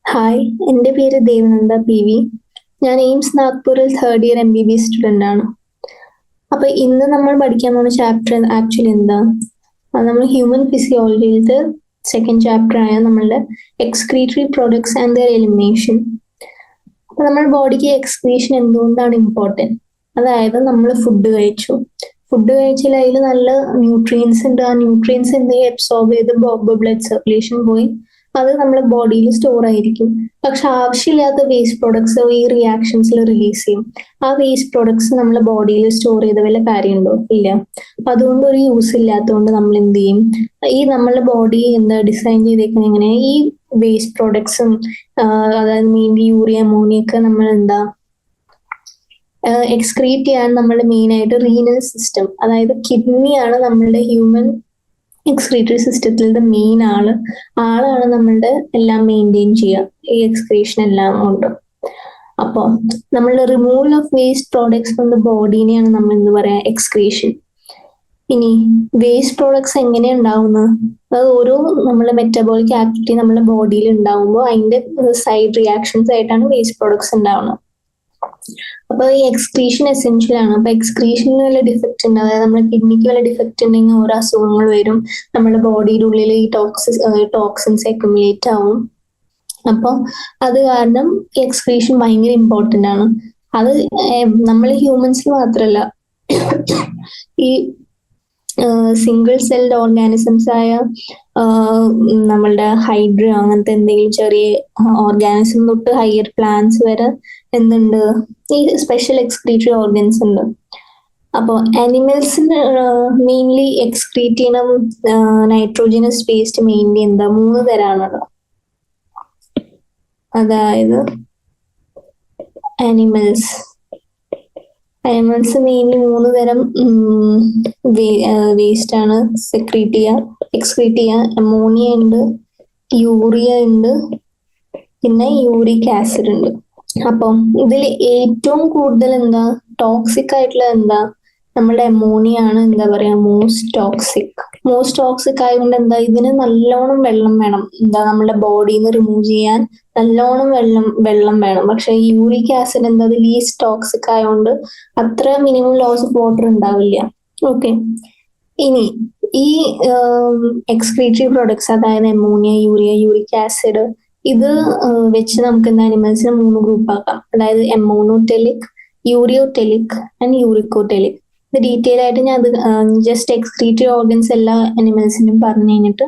Hi, എൻ്റെ പേര് Devananda PV. ഞാൻ എയിംസ് നാഗ്പൂരിൽ തേർഡ് ഇയർ MBBS സ്റ്റുഡൻ്റ് ആണ്. അപ്പൊ ഇന്ന് നമ്മൾ പഠിക്കാൻ പോകുന്ന ചാപ്റ്റർ ആക്ച്വലി എന്താ? നമ്മൾ ഹ്യൂമൻ ഫിസിയോളജിയിലത്തെ സെക്കൻഡ് ചാപ്റ്റർ ആയ നമ്മളുടെ excretory products and there elimination. അപ്പൊ നമ്മുടെ ബോഡിക്ക് എക്സ്ക്രീഷൻ എന്തുകൊണ്ടാണ് ഇമ്പോർട്ടൻറ്റ്? അതായത് നമ്മൾ ഫുഡ് കഴിച്ചാൽ അതിൽ നല്ല ന്യൂട്രിയൻസ് ഉണ്ട്. ആ ന്യൂട്രിയൻസ് എന്തെങ്കിലും അബ്സോർബ് ചെയ്ത് ബ്ലഡ് സർക്കുലേഷൻ പോയി അത് നമ്മുടെ ബോഡിയിൽ സ്റ്റോർ ആയിരിക്കും. പക്ഷെ ആവശ്യമില്ലാത്ത വേസ്റ്റ് പ്രോഡക്ട്സ് ഈ റിയാക്ഷൻസിൽ റിലീസ് ചെയ്യും. ആ വേസ്റ്റ് പ്രോഡക്ട്സ് നമ്മുടെ ബോഡിയിൽ സ്റ്റോർ ചെയ്ത വല്ല കാര്യമുണ്ടോ? ഇല്ല. അപ്പൊ അതുകൊണ്ട് ഒരു യൂസ് ഇല്ലാത്തതുകൊണ്ട് നമ്മൾ എന്ത് ചെയ്യും? ഈ നമ്മളുടെ ബോഡി എന്താ ഡിസൈൻ ചെയ്തേക്കുന്നത് എങ്ങനെ? ഈ വേസ്റ്റ് പ്രോഡക്ട്സും അതായത് മെയിൻലി യൂറിയ, അമോണിയ ഒക്കെ നമ്മൾ എന്താ എക്സ്ക്രീറ്റ് ചെയ്യാൻ നമ്മൾ മെയിൻ ആയിട്ട് റീനൽ സിസ്റ്റം, അതായത് കിഡ്നിയാണ് നമ്മളുടെ ഹ്യൂമൻ എക്സ്ക്രീറ്ററി സിസ്റ്റത്തിലെ മെയിൻ ആളാണ് നമ്മളുടെ എല്ലാം മെയിൻറ്റെയിൻ ചെയ്യുക, ഈ എക്സ്ക്രീഷൻ എല്ലാം കൊണ്ട്. അപ്പോൾ നമ്മളുടെ removal of waste products from the ബോഡീനെയാണ് നമ്മൾ എന്ത് പറയാ, എക്സ്ക്രീഷൻ. ഇനി വേസ്റ്റ് പ്രോഡക്ട്സ് എങ്ങനെ ഉണ്ടാവുന്നത്? അത് ഓരോ നമ്മളെ മെറ്റബോളിക് ആക്ടിവിറ്റി നമ്മുടെ ബോഡിയിൽ ഉണ്ടാവുമ്പോൾ അതിന്റെ സൈഡ് റിയാക്ഷൻസ് ആയിട്ടാണ് വേസ്റ്റ് പ്രോഡക്ട്സ് ഉണ്ടാവുന്നത്. അപ്പൊ ഈ എക്സ്ക്രീഷൻ എസെൻഷ്യൽ ആണ്. അപ്പൊ എക്സ്ക്രീഷന് വല്ല ഡിഫക്റ്റ് ഉണ്ട്, അതായത് നമ്മുടെ കിഡ്നിക്ക് വല്ല ഡിഫക്റ്റ് ഉണ്ടെങ്കിൽ ഓരോ അസുഖങ്ങൾ വരും. നമ്മുടെ ബോഡിയുടെ ഉള്ളിൽ ഈ ടോക്സിൻസ് അക്യുമുലേറ്റ് ആവും. അപ്പൊ അത് കാരണം എക്സ്ക്രീഷൻ ഭയങ്കര ഇമ്പോർട്ടന്റ് ആണ്. അത് നമ്മൾ ഹ്യൂമൻസിൽ മാത്രമല്ല, ഈ സിംഗിൾ സെൽഡ് ഓർഗാനിസംസ് ആയ നമ്മളുടെ ഹൈഡ്ര അങ്ങനത്തെ എന്തെങ്കിലും ചെറിയ ഓർഗാനിസം തൊട്ട് ഹയർ പ്ലാന്റ്സ് വരെ എന്തുണ്ട്, ഈ സ്പെഷ്യൽ എക്സ്ക്രീറ്ററി ഓർഗൻസ് ഉണ്ട്. അപ്പോൾ ആനിമൽസിന് മെയിൻലി എക്സ്ക്രീറ്റ് ചെയ്യണം നൈട്രോജനസ് വേസ്റ്റ് മെയിൻലി എന്താ 3 തരാണല്ലോ. അതായത് ആനിമൽസ് മെയിൻലി 3 തരം വേസ്റ്റ് ആണ് എക്സ്ക്രീറ്റ് ചെയ്യുക. അമോണിയ ഉണ്ട്, യൂറിയ ഉണ്ട്, പിന്നെ യൂറിക് ആസിഡ് ഉണ്ട്. അപ്പം ഇതിൽ ഏറ്റവും കൂടുതൽ എന്താ ടോക്സിക് ആയിട്ടുള്ളത് എന്താ? നമ്മുടെ അമോണിയ ആണ് എന്താ പറയാ മോസ്റ്റ് ടോക്സിക് ആയതുകൊണ്ട് എന്താ ഇതിന് നല്ലോണം വെള്ളം വേണം. എന്താ നമ്മുടെ ബോഡിയിൽ നിന്ന് റിമൂവ് ചെയ്യാൻ നല്ലോണം വെള്ളം വേണം. പക്ഷെ യൂറിക് ആസിഡ് എന്താ അത് ലീസ്റ്റ് ടോക്സിക് ആയതുകൊണ്ട് അത്ര മിനിമം ലോസ് ഓഫ് വാട്ടർ ഉണ്ടാവില്ല. ഓക്കെ. ഇനി ഈ എക്സ്ക്രീറ്ററി പ്രോഡക്ട്സ് അതായത് അമോണിയ, യൂറിയ, യൂറിക് ആസിഡ് ഇത് വെച്ച് നമുക്ക് എന്താ അനിമൽസിനെ 3 ഗ്രൂപ്പ് ആക്കാം. അതായത് എമോണോടെലിക്, യൂറിയോടെലിക് ആൻഡ് യൂറിക്കോടെലിക്. ഇത് ഡീറ്റെയിൽ ആയിട്ട് ഞാൻ ജസ്റ്റ് എക്സ്ക്രീറ്ററി ഓർഗൻസ് എല്ലാ അനിമൽസിനും പറഞ്ഞു കഴിഞ്ഞിട്ട്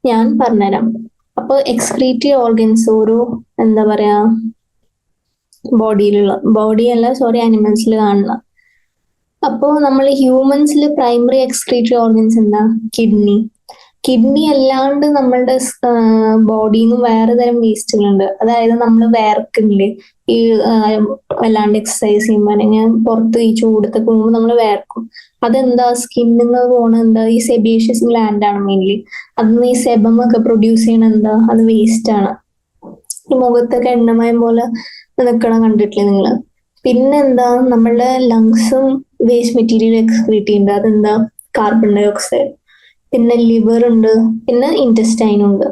ഞാൻ പറഞ്ഞുതരാം. അപ്പൊ എക്സ്ക്രീറ്ററി ഓർഗൻസ് ഓരോ എന്താ പറയാ ആനിമൽസിൽ കാണുന്ന. അപ്പോൾ നമ്മൾ ഹ്യൂമൻസിൽ പ്രൈമറി എക്സ്ക്രീറ്ററി ഓർഗൻസ് എന്താ? കിഡ്നി അല്ലാണ്ട് നമ്മളുടെ ബോഡിയിൽ നിന്ന് വേറെ തരം വേസ്റ്റുകളുണ്ട്. അതായത് നമ്മൾ വേർക്കില്ലേ, ഈ വല്ലാണ്ട് എക്സസൈസ് ചെയ്യുമ്പോൾ അല്ലെങ്കിൽ പുറത്ത് ഈ ചൂടത്തൊക്കെ പോകുമ്പോൾ നമ്മൾ വേർക്കും. അതെന്താ സ്കിന്നിൽ നിന്ന് പോണ എന്താ ഈ സെബേഷ്യസ് ഗ്ലാൻഡ് ആണ് മെയിൻലി. അതിന് ഈ സെബം ഒക്കെ പ്രൊഡ്യൂസ് ചെയ്യണ എന്താ, അത് വേസ്റ്റ് ആണ്. ഈ മുഖത്തൊക്കെ എണ്ണമയം പോലെ നിൽക്കണം കണ്ടിട്ടില്ലേ നിങ്ങള്? പിന്നെന്താ നമ്മളുടെ ലങ്സും വേസ്റ്റ് മെറ്റീരിയൽ എക്സ്ക്രീറ്റ് ചെയ്യുന്നുണ്ട്. അതെന്താ കാർബൺ ഡൈ ഓക്സൈഡ്. പിന്നെ ലിവർ ഉണ്ട്, പിന്നെ ഇൻറ്റസ്റ്റൈൻ ഉണ്ട്.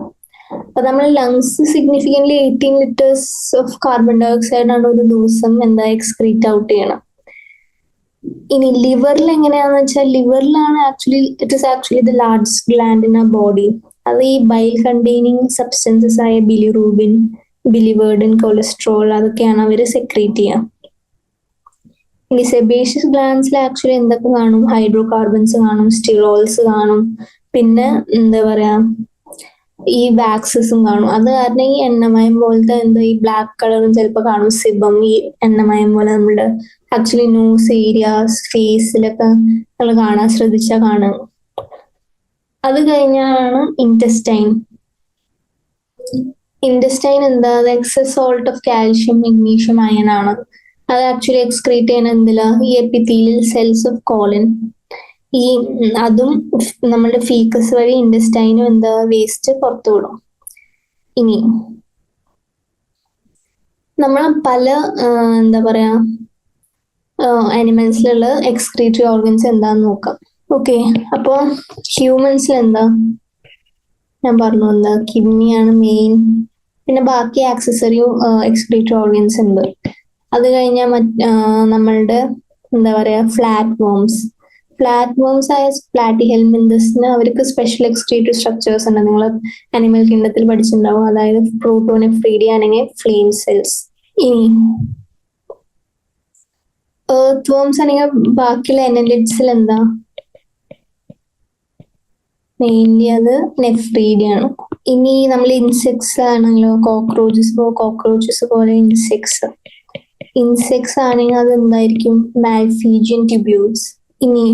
അപ്പൊ നമ്മൾ lungs significantly 18 litres of carbon dye ഓക്സൈഡ് ആണ് ഒരു ദിവസം എന്താ എക്സ്ക്രീറ്റ് ഔട്ട് ചെയ്യണം. ഇനി ലിവറിൽ എങ്ങനെയാന്ന് വെച്ചാൽ ലിവറിലാണ് it is actually the largest gland in a body. അത് ഈ ബൈൽ കണ്ടെയ്നിങ് സബ്സ്റ്റൻസസ് ആയ ബിലിറൂബിൻ, ബിലിവേർഡിൻ, കൊളസ്ട്രോൾ അതൊക്കെയാണ് അവർ സെക്രീറ്റ് ചെയ്യുക. ഈ സെബേഷ്യസ് ഗ്ലാൻഡ്സിൽ ആക്ച്വലി എന്തൊക്കെ കാണും? ഹൈഡ്രോ കാർബൺസ് കാണും, സ്റ്റിറോൾസ് കാണും, പിന്നെ എന്താ പറയാ ഈ വാക്സസും കാണും. അത് കാരണം ഈ എണ്ണമയം പോലത്തെ എന്താ ഈ ബ്ലാക്ക് കളറും ചിലപ്പോൾ കാണും. സിബം ഈ എണ്ണമയം പോലെ നമ്മുടെ ആക്ച്വലി നോസ് ഏരിയാസ്, ഫേസിലൊക്കെ നമ്മൾ കാണാൻ ശ്രദ്ധിച്ചാൽ കാണും. അത് കഴിഞ്ഞാണ് ഇൻറ്റസ്റ്റൈൻ എന്താ? Excess salt of calcium, magnesium, iron ആണ്. അത് ആക്ച്വലി എക്സ്ക്രീറ്റ് ചെയ്യുന്ന എന്തിലാ? ഈ എപ്പിത്തീലിയൽ സെൽസ് ഓഫ് കോളൻ. ഈ അതും നമ്മുടെ ഫീക്കസ് വഴി ഇൻറ്റസ്റ്റൈനും എന്താ വേസ്റ്റ് പുറത്തു വിടും. ഇനി നമ്മൾ പല എന്താ പറയാ ആനിമൽസിലുള്ള എക്സ്ക്രീറ്ററി ഓർഗൻസ് എന്താന്ന് നോക്കാം. ഓക്കെ. അപ്പൊ ഹ്യൂമൻസിൽ എന്താ ഞാൻ പറഞ്ഞു, എന്താ കിഡ്നിയാണ് മെയിൻ പിന്നെ ബാക്കി ആക്സസറിയും എക്സ്ക്രീറ്ററി ഓർഗൻസ് ഉണ്ട്. അത് കഴിഞ്ഞാൽ നമ്മളുടെ എന്താ പറയാ ഫ്ലാറ്റ് വോംസ് ആയ പ്ലാറ്റി ഹെൽമിന്തസിന് അവർക്ക് സ്പെഷ്യൽ എക്സ്ക്രീറ്ററി സ്ട്രക്ചേഴ്സ് ഉണ്ട്. നിങ്ങൾ അനിമൽ കിങ്ഡത്തിൽ പഠിച്ചിട്ടുണ്ടാവും. അതായത് പ്രോട്ടോനെഫ്രീഡിയ ആണെങ്കിൽ ഫ്ലെയിം സെൽസ്. ഇനി എർത്ത് വോംസ് ആണെങ്കിൽ ബാക്കിയുള്ള എനലിഡ്സിൽ എന്താ മെയിൻലി അത് നെഫ്രീഡിയ ആണ്. ഇനി നമ്മൾ ഇൻസെക്ട്സ് ആണല്ലോ, കോക്രോച്ചസ് പോലെ ഇൻസെക്ട്സ് ആണെങ്കിൽ അത് എന്തായിരിക്കും മാൽഫീജിയൻ ട്യൂബ്യൂൾസ്. ഇനി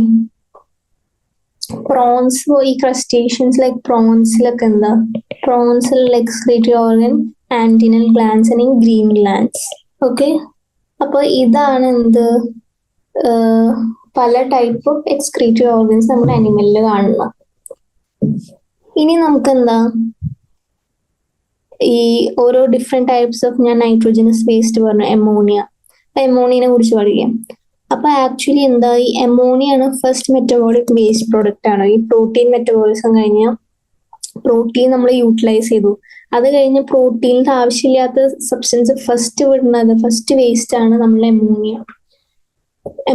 പ്രോൺസ്, ഈ ക്രസ്റ്റേഷ്യൻസ് ലൈക്ക് പ്രോൺസിലൊക്കെ എന്താ പ്രോൺസിലുള്ള എക്സ്ക്രീറ്ററി ഓർഗൻ ആന്റിനൽ ഗ്ലാൻസ് അല്ലെങ്കിൽ ഗ്രീൻ ഗ്ലാൻസ്. ഓക്കെ, അപ്പൊ ഇതാണ് എന്ത് പല ടൈപ്പ് ഓഫ് എക്സ്ക്രീറ്ററി ഓർഗൻസ് നമ്മുടെ അനിമലിൽ കാണുന്ന. ഇനി നമുക്ക് എന്താ ഈ ഓരോ ഡിഫറെന്റ് ടൈപ്സ് ഓഫ്, ഞാൻ നൈട്രോജനസ് വേസ്റ്റ് പറഞ്ഞു, എമോണിയനെ കുറിച്ച് പറയാം. അപ്പൊ ആക്ച്വലി എന്താ, ഈ എമോണിയാണ് ഫസ്റ്റ് മെറ്റബോളിക് വേസ്റ്റ് പ്രോഡക്റ്റ് ആണ്. ഈ പ്രോട്ടീൻ മെറ്റബോളിസം കഴിഞ്ഞ പ്രോട്ടീൻ നമ്മൾ യൂട്ടിലൈസ് ചെയ്തു, അത് കഴിഞ്ഞ് പ്രോട്ടീനിൽ ആവശ്യമില്ലാത്ത സബ്സ്റ്റൻസ് ഫസ്റ്റ് വേസ്റ്റ് ആണ് നമ്മളെ അമോണിയ.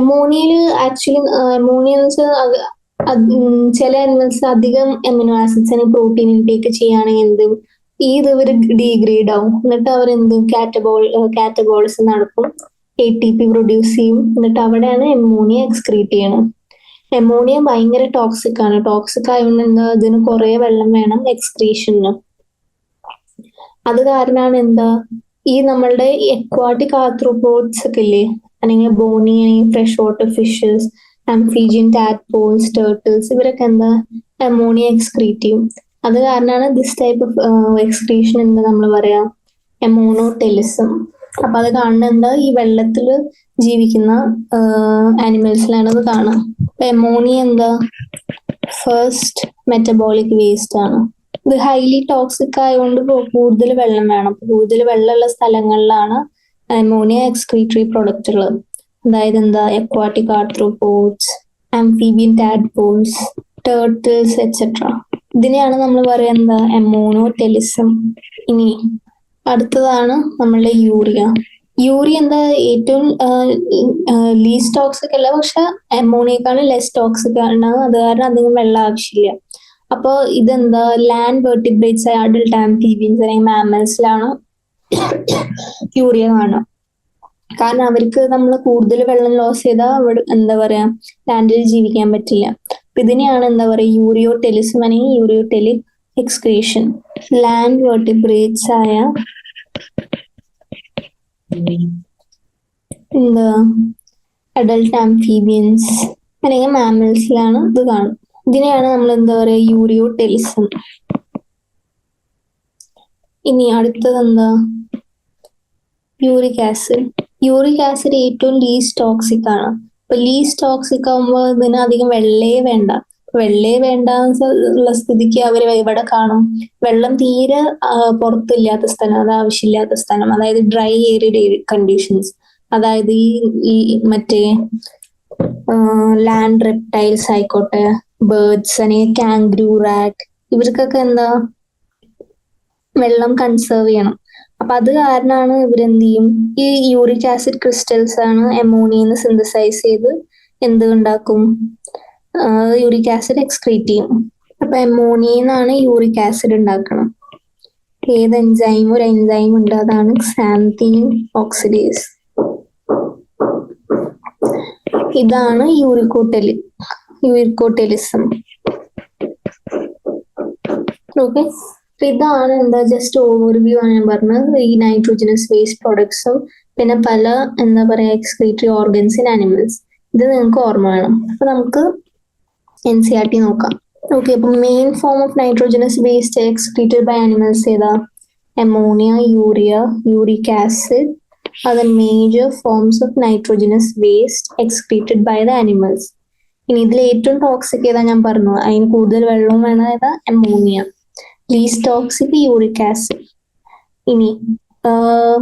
അമോണിയയില് ആക്ച്വലി അമോണിയ എന്ന് വെച്ചാൽ ചില അനിമൽസ് അധികം അമിനോ ആസിഡ്സിനെ പ്രോട്ടീൻ ഇൻടേക്ക് ചെയ്യുകയാണെങ്കിൽ എന്ത് ഇത് ഇവർ ഡീഗ്രേഡ് ആവും. എന്നിട്ട് അവരെന്ത് കാറ്റബോളിസം നടക്കും, ATP പ്രൊഡ്യൂസ് ചെയ്യും. എന്നിട്ട് അവിടെയാണ് അമോണിയ എക്സ്ക്രീറ്റ് ചെയ്യണം. അമോണിയ ഭയങ്കര ടോക്സിക് ആണ്. ടോക്സിക് ആയതുകൊണ്ട് എന്താ, ഇതിന് കുറെ വെള്ളം വേണം എക്സ്ക്രീഷന്. അത് കാരണമാണ് എന്താ, ഈ നമ്മളുടെ എക്വാട്ടിക് ആർത്രോപോഡ്സ് ഒക്കെ ഇല്ലേ, അല്ലെങ്കിൽ bony, fresh water fishes, amphibian tadpoles, turtles, ഇവരൊക്കെ എന്താ അമോണിയ എക്സ്ക്രീറ്റ് ചെയ്യും. അത് കാരണമാണ് ദിസ് ടൈപ്പ് ഓഫ് എക്സ്ക്രീഷൻ എന്താ നമ്മൾ പറയാ എമോണോടെലിസം. അപ്പൊ അത് കാണുന്ന എന്താ, ഈ വെള്ളത്തിൽ ജീവിക്കുന്ന ആനിമൽസിലാണ് അത് കാണാം. അപ്പൊ അമോണിയ എന്താ ഫസ്റ്റ് മെറ്റബോളിക് വേസ്റ്റ് ആണ്. ഇത് ഹൈലി ടോക്സിക് ആയതുകൊണ്ട് കൂടുതൽ വെള്ളം വേണം. കൂടുതൽ വെള്ളമുള്ള സ്ഥലങ്ങളിലാണ് അമോണിയ എക്സ്ക്രീറ്ററി പ്രൊഡക്റ്റുകൾ. അതായത് എന്താ aquatic arthropods, amphibian tadpoles, turtles etcetera. ഇതിനെയാണ് നമ്മൾ പറയുന്നത് എമോണോടെലിസം. ഇനി അടുത്തതാണ് നമ്മളുടെ യൂറിയ എന്താ ഏറ്റവും ലീസ്റ്റ് ടോക്സിക് അല്ല, പക്ഷെ അമോണിയേക്കാളും ലെസ് ടോക്സിക് ആണ്. അത് കാരണം അധികം വെള്ളം ആവശ്യമില്ല. അപ്പോൾ ഇതെന്താ ലാൻഡ് വെർട്ടിബ്രേറ്റ്സ് ആയ അഡൽട്ട് ആംഫീബിയൻസ് അല്ലെങ്കിൽ മാമൽസിലാണ് യൂറിയ കാണുക. കാരണം അവർക്ക് നമ്മൾ കൂടുതൽ വെള്ളം ലോസ് ചെയ്താൽ അവിടെ എന്താ പറയാ ലാൻഡിൽ ജീവിക്കാൻ പറ്റില്ല. അപ്പൊ ഇതിനെയാണ് എന്താ പറയാ യൂറിയോടെലിസം അല്ലെങ്കിൽ യൂറിയോടെലിക് എക്സ്ക്രീഷൻ. ലാൻഡ് വെർട്ടിബ്രേറ്റ്സ് ആയ എന്താ അഡൽട്ട് ആംഫീബിയൻസ് അല്ലെങ്കിൽ മാമൽസിലാണ് ഇത് കാണും. ഇതിനെയാണ് നമ്മൾ എന്താ പറയാ യൂറിയോടെലിസം. ഇനി അടുത്തത് എന്താ യൂറിക് ആസിഡ് ഏറ്റവും ലീസ്റ്റ് ടോക്സിക് ആണ്. അപ്പൊ ലീസ്റ്റ് ടോക്സിക് ആകുമ്പോൾ ഇതിന് അധികം വെള്ളേ വേണ്ട ഉള്ള സ്ഥിതിക്ക് അവർ ഇവിടെ കാണും വെള്ളം തീരെ പുറത്തില്ലാത്ത സ്ഥലം, അത് ആവശ്യമില്ലാത്ത സ്ഥലം, അതായത് ഡ്രൈ ഏരിയഡ് കണ്ടീഷൻസ്. അതായത് ഈ മറ്റേ ലാൻഡ് റെപ്റ്റൈൽസ് ആയിക്കോട്ടെ, ബേർഡ്സ് അല്ലെങ്കിൽ കാംഗ്രൂ, റാറ്റ്, ഇവർക്കൊക്കെ എന്താ വെള്ളം കൺസേർവ് ചെയ്യണം. അപ്പൊ അത് കാരണമാണ് ഇവരെന്ത് ചെയ്യും, ഈ യൂറിക് ആസിഡ് ക്രിസ്റ്റൽസ് ആണ് അമോണിയന്ന് സിന്തസൈസ് ചെയ്ത് എന്ത് ഉണ്ടാക്കും, യൂറിക് ആസിഡ് എക്സ്ക്രീറ്റ് ചെയ്യും. അപ്പൊ അമോണിയന്നാണ് യൂറിക് ആസിഡ് ഉണ്ടാക്കണം. ഏത് എൻസൈം, ഒരു എൻസൈം ഉണ്ട്, അതാണ് ക്സാന്തീൻ ഓക്സിഡേസ്. ഇതാണ് യൂറിക്കോടെലിസം. ഓക്കെ, ഇതാണ് എന്താ ജസ്റ്റ് ഓവർവ്യൂ ആണ് ഞാൻ പറഞ്ഞത്. ഈ നൈട്രോജനസ് വേസ്റ്റ് പ്രൊഡക്ട്സും പിന്നെ പല എന്താ പറയാ എക്സ്ക്രീറ്ററി ഓർഗൻസ് ഇൻ ആനിമൽസ്, ഇത് നിങ്ങൾക്ക് ഓർമ്മ വേണം. അപ്പൊ നമുക്ക് NCERT നോക്കാം. ഓക്കെ, അപ്പൊ main form of nitrogenous waste excreted by animals ഏതാ? Ammonia, urea, uric acid are the major forms of nitrogenous waste excreted by the animals. ഇനി ഇതിൽ ഏറ്റവും ടോക്സിക് ഏതാ ഞാൻ പറഞ്ഞു, അതിന് കൂടുതൽ വെള്ളവും വേണം, ഏതാ ammonia. Least toxic uric acid. ഇനി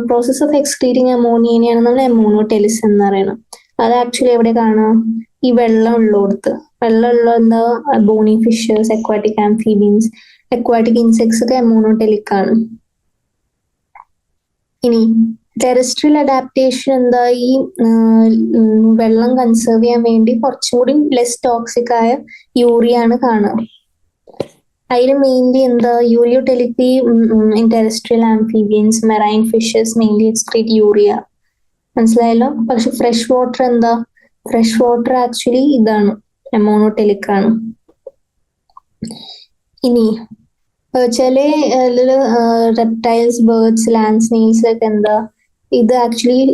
പ്രോസസ് ഓഫ് എക്സ്ക്രീറ്റിംഗ് അമോണിയനെയാണ് നമ്മൾ അമോണോടെലിസം എന്ന് പറയുന്നത്. അത് ആക്ച്വലി എവിടെ കാണാം, ഈ വെള്ളമുള്ള എന്താ Boney fishes, aquatic amphibians, aquatic insects ഒക്കെ അമോണോടെലിക് ആണ്. ഇനി ടെറസ്ട്രിയൽ അഡാപ്റ്റേഷൻ എന്താ, ഈ വെള്ളം കൺസേർവ് ചെയ്യാൻ വേണ്ടി കുറച്ചും കൂടി ലെസ് ടോക്സിക് ആയ യൂറിയ ആണ് കാണുക. അതിൽ മെയിൻലി എന്താ, ureotelic in terrestrial amphibians, marine fishes mainly excrete urea. മനസ്സിലായല്ലോ. പക്ഷെ ഫ്രഷ് വാട്ടർ എന്താ, ഫ്രഷ് വാട്ടർ ആക്ച്വലി ഇതാണ്, മോണോടെലിക് ആണ്. ഇനി ചില റെപ്റ്റൈൽസ്, ബേർഡ്സ്, ലാൻഡ് സ്നെയിൽസ് ഒക്കെ എന്താ, ഇത് ആക്ച്വലി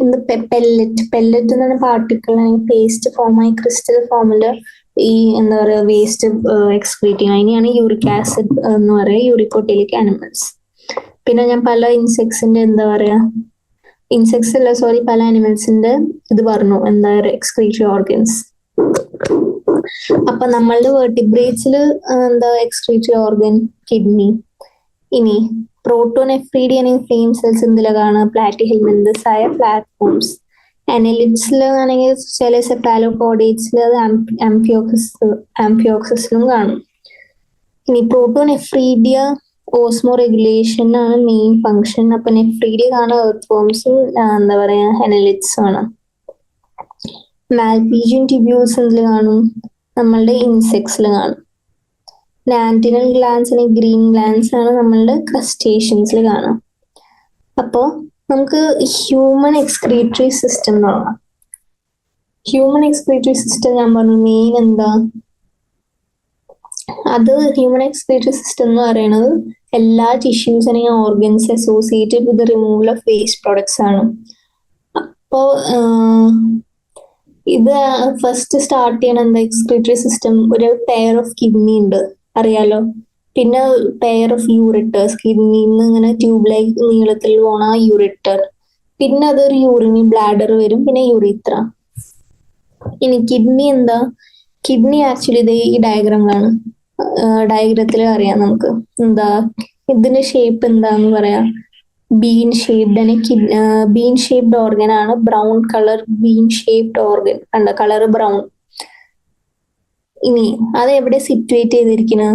പെല്ലറ്റ് എന്നാണ് പാർട്ടിക്കിൾ പേസ്റ്റ് ഫോമായി ക്രിസ്റ്റൽ ഫോമില് ഈ എന്താ പറയുക വേസ്റ്റ് എക്സ്ക്രീറ്റ് ചെയ്യും. അതിനെയാണ് യൂറിക് ആസിഡ് എന്ന് പറയുക, യൂറിക്കോടെലിക് ആനിമൽസ്. പിന്നെ ഞാൻ പല ഇൻസെക്ട്സിന്റെ എന്താ പറയാ, ഇൻസെക്ട്സ് അല്ല സോറി, പല ആനിമൽസിന്റെ ഇത് പറഞ്ഞു, എന്താ എക്സ്ക്രീറ്ററി ഓർഗൻസ്. അപ്പൊ നമ്മളുടെ വെർട്ടിബ്രേറ്റ്സിൽ എന്താ എക്സ്ക്രീറ്ററി ഓർഗൻ കിഡ്നി. ഇനി പ്രോട്ടോനെഫ്രീഡി അല്ലെങ്കിൽ ഫ്ലെയിം സെൽസ് എന്തിലാണ്, പ്ലാറ്റി ഹെൽമിന്തസ് ആയ പ്ലാറ്റ്ഫോംസ്. അനലിഡ്സിൽ ആണെങ്കിൽ ചില സെഫാലോപോഡേറ്റ്സിൽ അത് ആംഫിയോക്സിസിലും കാണും. ഇനി പ്രോട്ടോനെഫ്രീഡിയ ഓസ്മോ റെഗുലേഷൻ ആണ് മെയിൻ ഫങ്ഷൻ. അപ്പൊ നെഫ്രീഡിയ കാണാൻ എർത്ത് ഫോംസും എന്താ പറയാ അനലിഡ്സും ആണ്. മാൽപീജിയൻ ട്യൂബ്യൂൾസ് എന്തിൽ കാണും, നമ്മളുടെ ഇൻസെക്ട്സിൽ കാണും. ആന്റിനൽ ഗ്ലാൻസ് അല്ലെങ്കിൽ ഗ്രീൻ ഗ്ലാൻസ് ആണ് നമ്മളുടെ ക്രസ്റ്റേഷ്യൻസിൽ കാണാം. അപ്പോ നമുക്ക് ഹ്യൂമൻ എക്സ്ക്രീറ്ററി സിസ്റ്റം നോക്കാം. ഹ്യൂമൻ എക്സ്ക്രീറ്ററി സിസ്റ്റം ഞാൻ പറഞ്ഞു മെയിൻ എന്താ, അത് ഹ്യൂമൻ എക്സ്ക്രീറ്ററി സിസ്റ്റം എന്ന് പറയുന്നത് എല്ലാ ടിഷ്യൂസ് അല്ലെങ്കിൽ organs associated with removal of waste products ആണ്. അപ്പോ ഇത് ഫസ്റ്റ് സ്റ്റാർട്ട് ചെയ്യണ എന്താ, എക്സ്ക്രീറ്ററി സിസ്റ്റം ഒരു പെയർ ഓഫ് കിഡ്നി ഉണ്ട് അറിയാലോ, പിന്നെ പെയർ ഓഫ് യൂറിറ്റേഴ്സ്, കിഡ്നിന്ന് ഇങ്ങനെ ട്യൂബ് ലൈക്ക് നീളത്തിൽ പോണ യൂറിറ്റർ, പിന്നെ അതൊരു യൂറിനി ബ്ലാഡർ വരും, പിന്നെ യൂറിത്ര. ഇനി കിഡ്നി എന്താ, കിഡ്നി ആക്ച്വലി ഇത് ഈ ഡയഗ്രാമിലാണ്, ഡയഗ്രത്തിൽ അറിയാം നമുക്ക് എന്താ ഇതിന്റെ ഷേപ്പ് എന്താന്ന് പറയാ, bean shaped. Bean shaped organ ആണ്, brown colour bean shaped organ കണ്ട, കളർ ബ്രൗൺ. ഇനി അത് എവിടെ സിറ്റുവേറ്റ് ചെയ്തിരിക്കുന്നത്,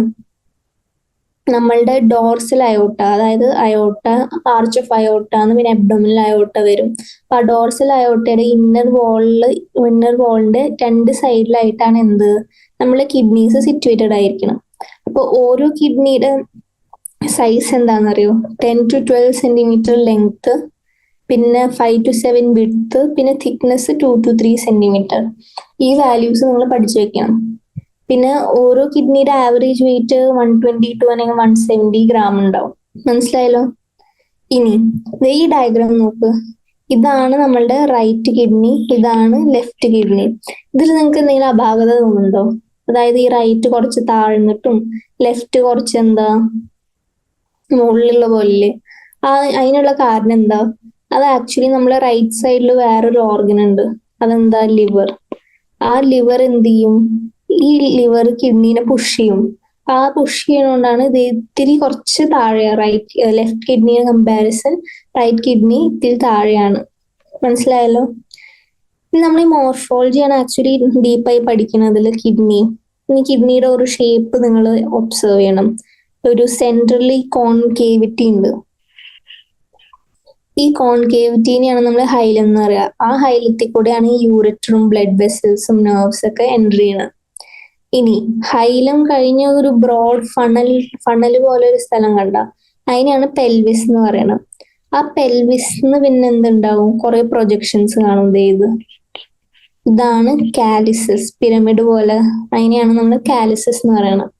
നമ്മളുടെ ഡോർസൽ അയോട്ട, അതായത് അയോട്ട, ആർച്ച് ഓഫ് അയോട്ട എന്ന്, പിന്നെ അബ്ഡോമിനൽ അയോട്ട വരും. അപ്പൊ ആ ഡോർസൽ അയോട്ടയുടെ ഇന്നർ വാളിന്റെ രണ്ട് സൈഡിലായിട്ടാണ് എന്ത്, നമ്മളെ കിഡ്നീസ് സിറ്റുവേറ്റഡ് ആയിരിക്കണം. അപ്പൊ ഓരോ കിഡ്നിയുടെ സൈസ് എന്താണെന്നറിയോ, 10 to 12 സെന്റിമീറ്റർ ലെങ്ത്, പിന്നെ 5 to 7 വിഡ്ത്ത്, പിന്നെ തിക്നെസ് 2 to 3 സെന്റിമീറ്റർ. ഈ വാല്യൂസ് നിങ്ങൾ പഠിച്ചു വെക്കണം. പിന്നെ ഓരോ കിഡ്നിയുടെ ആവറേജ് വെയിറ്റ് 122 അല്ലെങ്കിൽ 170 ഗ്രാം ഉണ്ടാവും. മനസ്സിലായല്ലോ. ഇനി ഈ ഡയഗ്രാം നോക്ക്, ഇതാണ് നമ്മളുടെ റൈറ്റ് കിഡ്നി, ഇതാണ് ലെഫ്റ്റ് കിഡ്നി. ഇതിൽ നിങ്ങൾക്ക് എന്തെങ്കിലും അപാകത തോന്നുന്നുണ്ടോ? അതായത് ഈ റൈറ്റ് കുറച്ച് താഴ്ന്നിട്ടും ലെഫ്റ്റ് കുറച്ച് എന്താ മുകളിലുള്ള പോലെ, അതിനുള്ള കാരണം എന്താ, അത് ആക്ച്വലി നമ്മളെ റൈറ്റ് സൈഡിൽ വേറൊരു ഓർഗൻ ഉണ്ട്, അതെന്താ ലിവർ. ആ ലിവർ എന്ത് ചെയ്യും, ഈ ലിവർ കിഡ്നീനെ പുഷ് ചെയ്യും. ആ പുഷ് ചെയ്യുന്നതുകൊണ്ടാണ് ഇത് ഇത്തിരി കുറച്ച് താഴെ, ലെഫ്റ്റ് കിഡ്നിയുടെ കമ്പാരിസൺ റൈറ്റ് കിഡ്നി ഇത്തിരി താഴെയാണ്. മനസ്സിലായല്ലോ. നമ്മൾ ഈ മോർഫോളജിയാണ് ആക്ച്വലി ഡീപ്പായി പഠിക്കുന്നതിൽ കിഡ്നി. ഇനി കിഡ്നിയുടെ ഒരു ഷേപ്പ് നിങ്ങൾ ഒബ്സർവ് ചെയ്യണം. ഒരു സെൻട്രലി കോൺകേവിറ്റി ഉണ്ട്. ഈ കോൺകേവിറ്റിനെയാണ് നമ്മൾ ഹൈലം എന്ന് പറയുക. ആ ഹൈലത്തിൽ കൂടെയാണ് ഈ യൂറിറ്ററും ബ്ലഡ് വെസൽസും നെർവ്സ് ഒക്കെ എൻട്രി ചെയ്യണത്. ഇനി ഹൈലം കഴിഞ്ഞ ഒരു ബ്രോഡ് ഫണൽ പോലെ ഒരു സ്ഥലം കണ്ട, അതിനെയാണ് പെൽവിസ് എന്ന് പറയണത്. ആ പെൽവിസിന്ന് പിന്നെ എന്തുണ്ടാവും, കുറെ പ്രൊജക്ഷൻസ് കാണും. ഇതാണ് കാലിസസ്, പിരമിഡ് പോലെ, അതിനെയാണ് നമ്മൾ കാലിസസ് എന്ന് പറയണത്.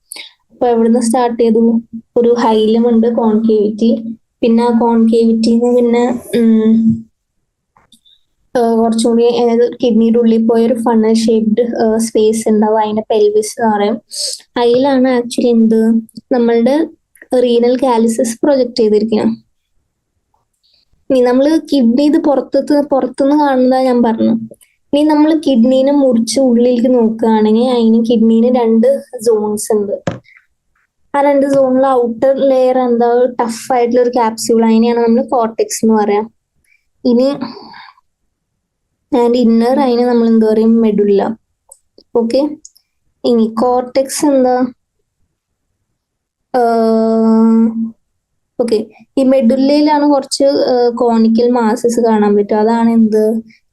അപ്പൊ എവിടുന്ന് സ്റ്റാർട്ട് ചെയ്തു, ഒരു ഹൈലം ഉണ്ട്, കോൺകേവിറ്റി, പിന്നെ ആ കോൺകേവിറ്റിന്ന് പിന്നെ കുറച്ചുകൂടി കിഡ്നിയുടെ ഉള്ളിൽ പോയ ഒരു ഫണൽ ഷേപ്ഡ് സ്പേസ് ഉണ്ടാവും, അതിനെ പെൽവിസ് എന്ന് പറയും. അതിലാണ് ആക്ച്വലി എന്ത്, നമ്മളുടെ റീനൽ കാലിസസ് പ്രൊജക്ട് ചെയ്തിരിക്കണം. ഇനി നമ്മൾ കിഡ്നി ഇത് പുറത്തുനിന്ന് കാണുന്നതാ ഞാൻ പറഞ്ഞു. ഇനി നമ്മൾ കിഡ്നീനെ മുറിച്ച് ഉള്ളിലേക്ക് നോക്കുകയാണെങ്കിൽ അതിന് കിഡ്നീന് 2 സോൺസ് ഉണ്ട്. ആ 2 സോണിൽ ഔട്ടർ ലെയർ എന്താ, ടഫ് ആയിട്ടുള്ള ഒരു ക്യാപ്സ്യൂൾ, അതിനെയാണ് നമ്മൾ കോർട്ടെക്സ് എന്ന് പറയാം. ഇനി ആൻഡ് ഇന്നർ, അതിനെ നമ്മൾ എന്താ പറയും, മെഡുല്ല. ഓക്കെ. ഇനി കോർട്ടെക്സ് എന്താ, ഓക്കെ, ഈ മെഡുല്ലയിലാണ് കുറച്ച് കോണിക്കൽ മാസസ് കാണാൻ പറ്റും. അതാണ് എന്ത്,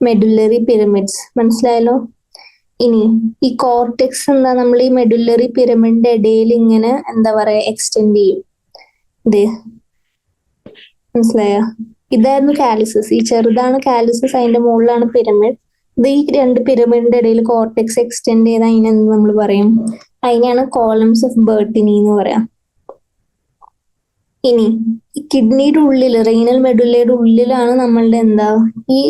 മെഡുല്ലറി പിരമിഡ്സ്. മനസ്സിലായല്ലോ? ഇനി ഈ കോർട്ടെക്സ് എന്താ, നമ്മൾ ഈ മെഡുല്ലറി പിരമിഡിന്റെ ഇടയിൽ ഇങ്ങനെ എന്താ പറയാ എക്സ്റ്റെൻഡ് ചെയ്യും. ഇത് മനസ്സിലായോ? ഇതായിരുന്നു കാലിസസ്. ഈ ചെറുതാണ് കാലിസസ്, അതിന്റെ മുകളിലാണ് പിരമിഡ്. ഇത് ഈ രണ്ട് പിരമിഡിന്റെ ഇടയിൽ കോർട്ടെക്സ് എക്സ്റ്റെൻഡ് ചെയ്ത് അതിനെന്ത് നമ്മൾ പറയും, അതിനെയാണ് കോളംസ് ഓഫ് ബെർട്ടിനി എന്ന് പറയാം. ഇനി ഈ കിഡ്നിയുടെ ഉള്ളിൽ, റീനൽ മെഡുല്ലയുടെ ഉള്ളിലാണ് നമ്മളുടെ എന്താ, ഈ